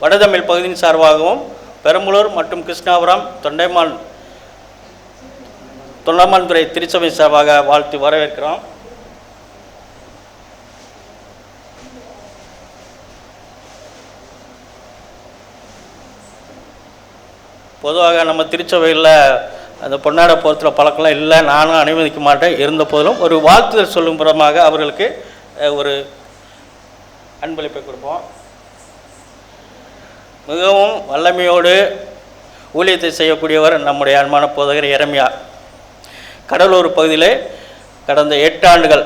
வடதமிழ் பகுதியின் சார்பாகவும் பெரம்பலூர் மற்றும் கிருஷ்ணாபுரம், தொண்டமான்துறை திருச்சபை சார்பாக வாழ்த்து வரவேற்கிறோம். பொதுவாக நம்ம திருச்சபையில் அந்த பொன்னாட போகிறதுல பழக்கம்லாம் இல்லை, நானும் அனுமதிக்க மாட்டேன். இருந்த போதிலும் ஒரு வாழ்த்துதல் சொல்லும் புறமாக அவர்களுக்கு ஒரு அன்பளிப்பை கொடுப்போம். மிகவும் வல்லமையோடு ஊழியத்தை செய்யக்கூடியவர் நம்முடைய அன்பான போதகர் எரேமியா. கடலூர் பகுதியில் கடந்த 8 ஆண்டுகள்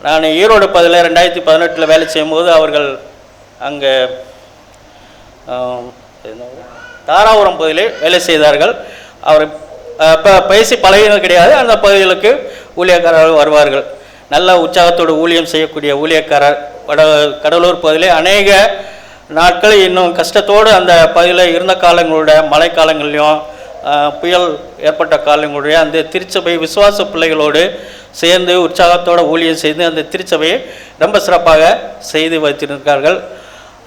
நான் ஈரோடு பகுதியில் 2018 வேலை செய்யும்போது அவர்கள் அங்கே தாராபுரம் பகுதியில் வேலை செய்தார்கள். அவர் இப்போ பேசி பழகினது கிடையாது. அந்த பகுதிகளுக்கு ஊழியக்காரர்கள் வருவார்கள். நல்ல உற்சாகத்தோடு ஊழியம் செய்யக்கூடிய ஊழியக்காரர் கடலூர் பகுதியில் அநேக நாட்கள் இன்னும் கஷ்டத்தோடு அந்த பகுதியில் இருந்த காலங்களுடைய மழைக்காலங்கள்லையும் புயல் ஏற்பட்ட காலங்களுடைய அந்த திருச்சபை விசுவாச பிள்ளைகளோடு சேர்ந்து உற்சாகத்தோடு ஊழியம் செய்து அந்த திருச்சபையை ரொம்ப சிறப்பாக செய்து வைத்திருக்கிறார்கள்.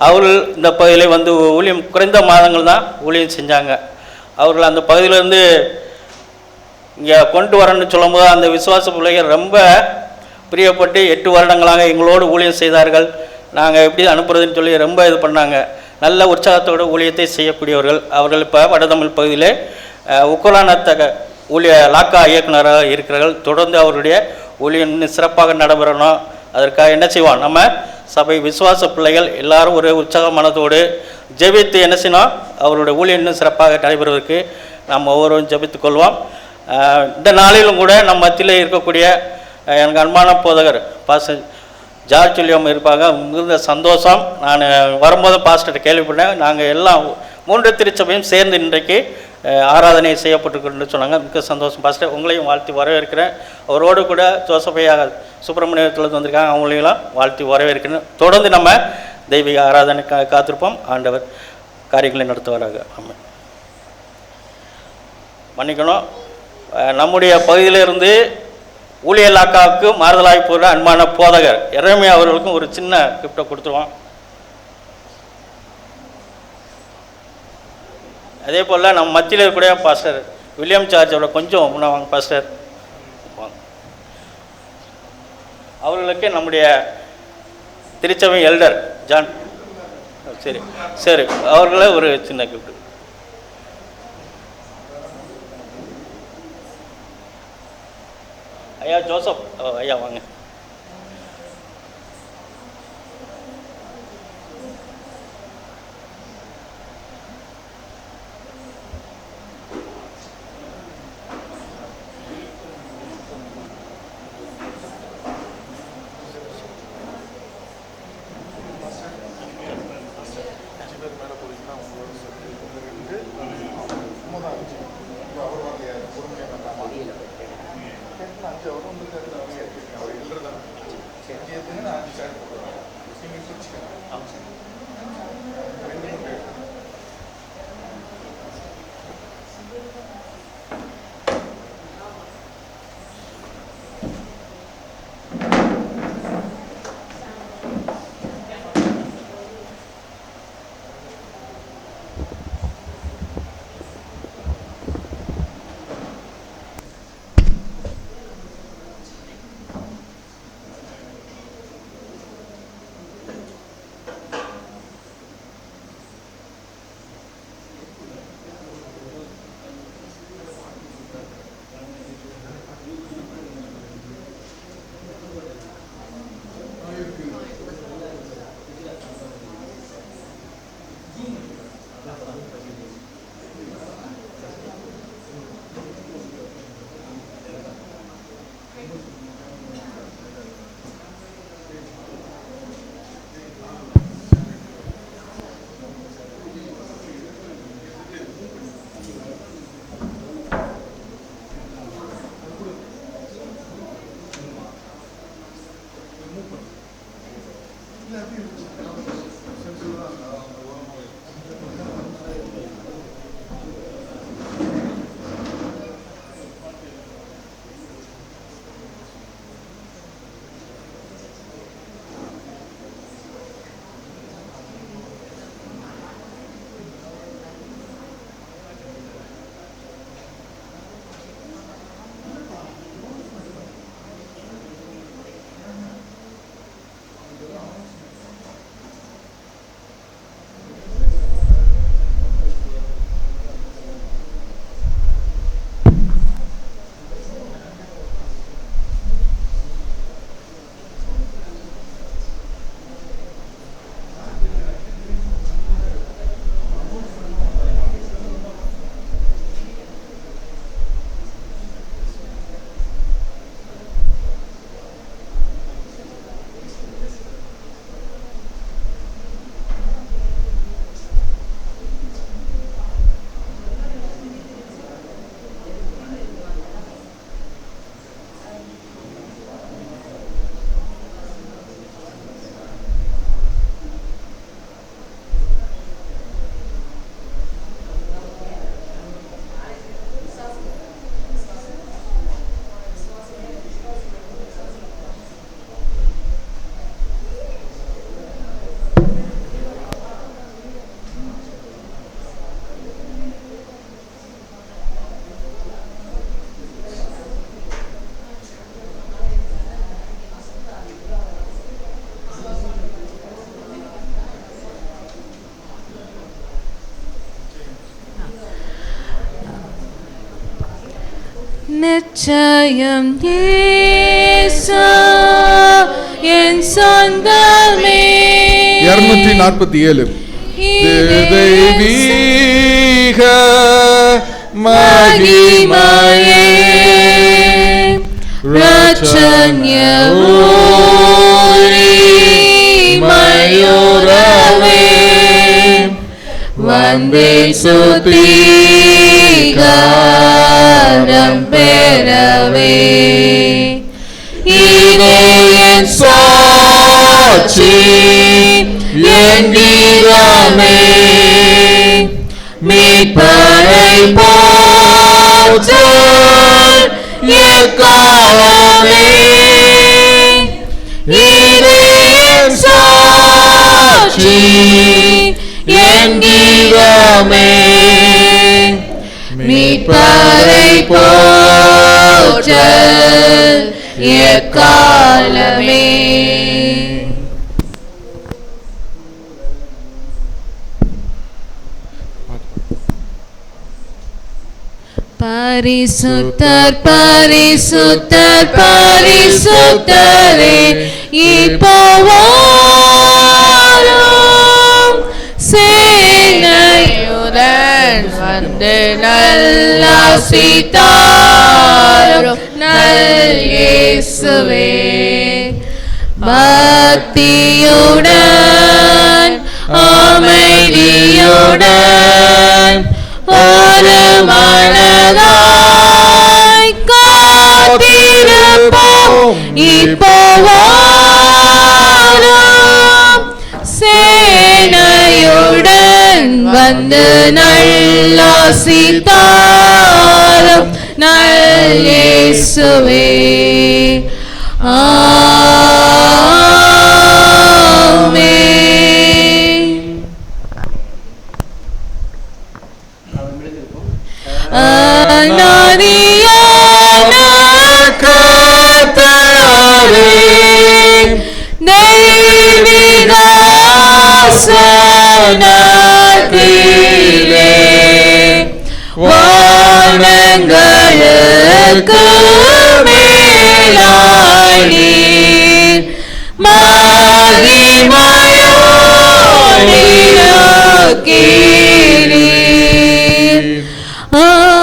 அவர்கள் இந்த பகுதியில் வந்து ஊழியம் குறைந்த மாதங்கள் தான் ஊழியம் செஞ்சாங்க. அவர்கள் அந்த பகுதியிலேருந்து இங்கே கொண்டு வரணும்னு சொல்லும்போது அந்த விசுவாச பிள்ளைகள் ரொம்ப பிரியப்பட்டு 8 வருடங்களாக எங்களோடு ஊழியம் செய்தார்கள். நாங்கள் எப்படி அனுப்புறதுன்னு சொல்லி ரொம்ப இது பண்ணாங்க. நல்ல உற்சாகத்தோடு ஊழியத்தை செய்யக்கூடியவர்கள். அவர்கள் இப்போ வடதமிழ் பகுதியில் உக்கலானத்தக லாக்கா இயக்குநராக இருக்கிறார்கள். தொடர்ந்து அவருடைய ஊழியம் சிறப்பாக நடைபெறணும். அதற்காக என்ன செய்வோம், நம்ம சபை விசுவாச பிள்ளைகள் எல்லாரும் ஒரு உற்சாக மனத்தோடு ஜெபித்து என்ன செய்யணும், அவருடைய ஊழியம் இன்னும் சிறப்பாக நடைபெறுவதற்கு நாம் ஒவ்வொருவரும் ஜெபித்துக் கொள்வோம். இந்த நாளிலும் கூட நம் மத்தியில் இருக்கக்கூடிய எனக்கு அன்பான போதகர் பாஸ்டர் ஜார்ஜ் வில்லியம் இருப்பாங்க. மிகுந்த சந்தோஷம். நான் வரும்போது பாஸ்டர்கிட்ட கேள்விப்பட்டேன், நாங்கள் எல்லாம் 3 திருச்சபையும் சேர்ந்து இன்றைக்கு ஆராதனை செய்யப்பட்டிருக்குன்னு சொன்னாங்க. மிக சந்தோஷம் பாஸ்டர். உங்களையும் வாழ்த்தி வரவேற்கிறேன். அவரோடு கூட ஜோசப்பையா சுப்பிரமணியத்தில் வந்திருக்காங்க, அவங்களையும் வாழ்த்தி வரவேற்கிறேன். தொடர்ந்து நம்ம தெய்வீக ஆராதனை காத்திருப்போம். ஆண்டவர் காரியங்களை நடத்துவாராக. ஆமாம். மன்னிக்கணும், நம்முடைய பகுதியிலிருந்து ஊழியலாக்காவுக்கு மாறுதலாகி போகிற அன்பான போதகர் எரேமியா அவர்களுக்கும் ஒரு சின்ன கிஃப்டை கொடுத்துருவோம். அதே போல் நம்ம மத்தியில் இருக்கக்கூடிய பாஸ்டர் வில்லியம் சார்ஜ் அவரை கொஞ்சம் முன்னே வாங்க பாஸ்டர். அவர்களுக்கு நம்முடைய திருச்சபை எல்டர் ஜான் சரி சரி அவர்களே ஒரு சின்ன கிஃப்ட். ஐயா ஜோசப் ஐயா வாங்க. நிச்சயம் இயேசு என் சொந்தமே. 247 தெய்வீக மகிமையே ரட்சண்ய ஊரி மயூரவே வந்தே சுத்திகாரம் பெறவே இதே என் சாட்சி என்கிறமே மீட்பரை போற்றல் எக்காலமே இதே என் சாட்சி என்கிறமே மீட்பரை போற்றல் எக்காலமே. பரிசுத்தர் பரிசுத்தர் பரிசுத்தரே இப்போவாரும் சேனையுடன் வந்து நல்லாசித்தாரும் நல் இயேசுவே பக்தியுடன் அமைதியுடன் ஒரு மனதாய் காத்திருப்போம் வந்து நல்லாசி தாரும் நல் இயேசுவே. ஆமென். அநாதியான கர்த்தரே, தெய்வீக ஆசனத்திலே வானங்களுக்கு மேலாய் நீர் மகிமையோடு இருக்கிறீர். ஆமென்.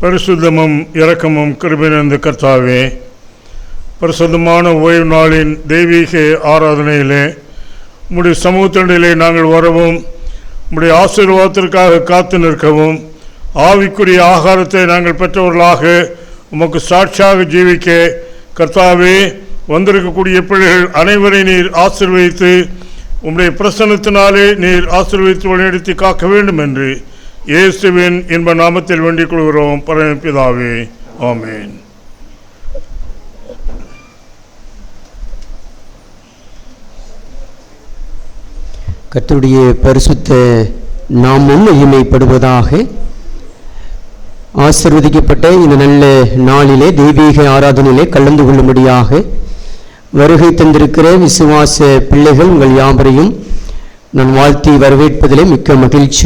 பரிசுத்தமும் இரக்கமும் கிருபை நிறைந்த கர்த்தாவே, பரிசுத்தமான ஓய்வு நாளின் தெய்வீக ஆராதனையிலே உம்முடைய சமூகத்தினிலே நாங்கள் வரவும், உம்முடைய ஆசீர்வாதத்திற்காக காத்து நிற்கவும், ஆவிக்குரிய ஆகாரத்தை நாங்கள் பெற்றவர்களாக உமக்கு சாட்சியாக ஜீவிக்க கர்த்தாவே, வந்திருக்கக்கூடிய பிள்ளைகள் அனைவரை நீர் ஆசீர்வதித்து உம்முடைய பிரசன்னத்தினாலே நீர் ஆசீர்வதித்து வழிநடத்தி காக்க வேண்டும் என்று இயேசுவின் இன்ப நாமத்தில் வேண்டிக் கொள்கிறோம் பரமபிதாவே. ஆமென். கர்த்தருடைய பரிசுத்த நாமம் மகிமைப்படுவதாக. ஆசீர்வதிக்கப்பட்ட இந்த நல்ல நாளிலே தெய்வீக ஆராதனையிலே கலந்து கொள்ளும்படியாக வருகை தந்திருக்கிற விசுவாச பிள்ளைகள் உங்கள் யாவரையும் நான் வாழ்த்தி வரவேற்பதிலே மிக்க மகிழ்ச்சி.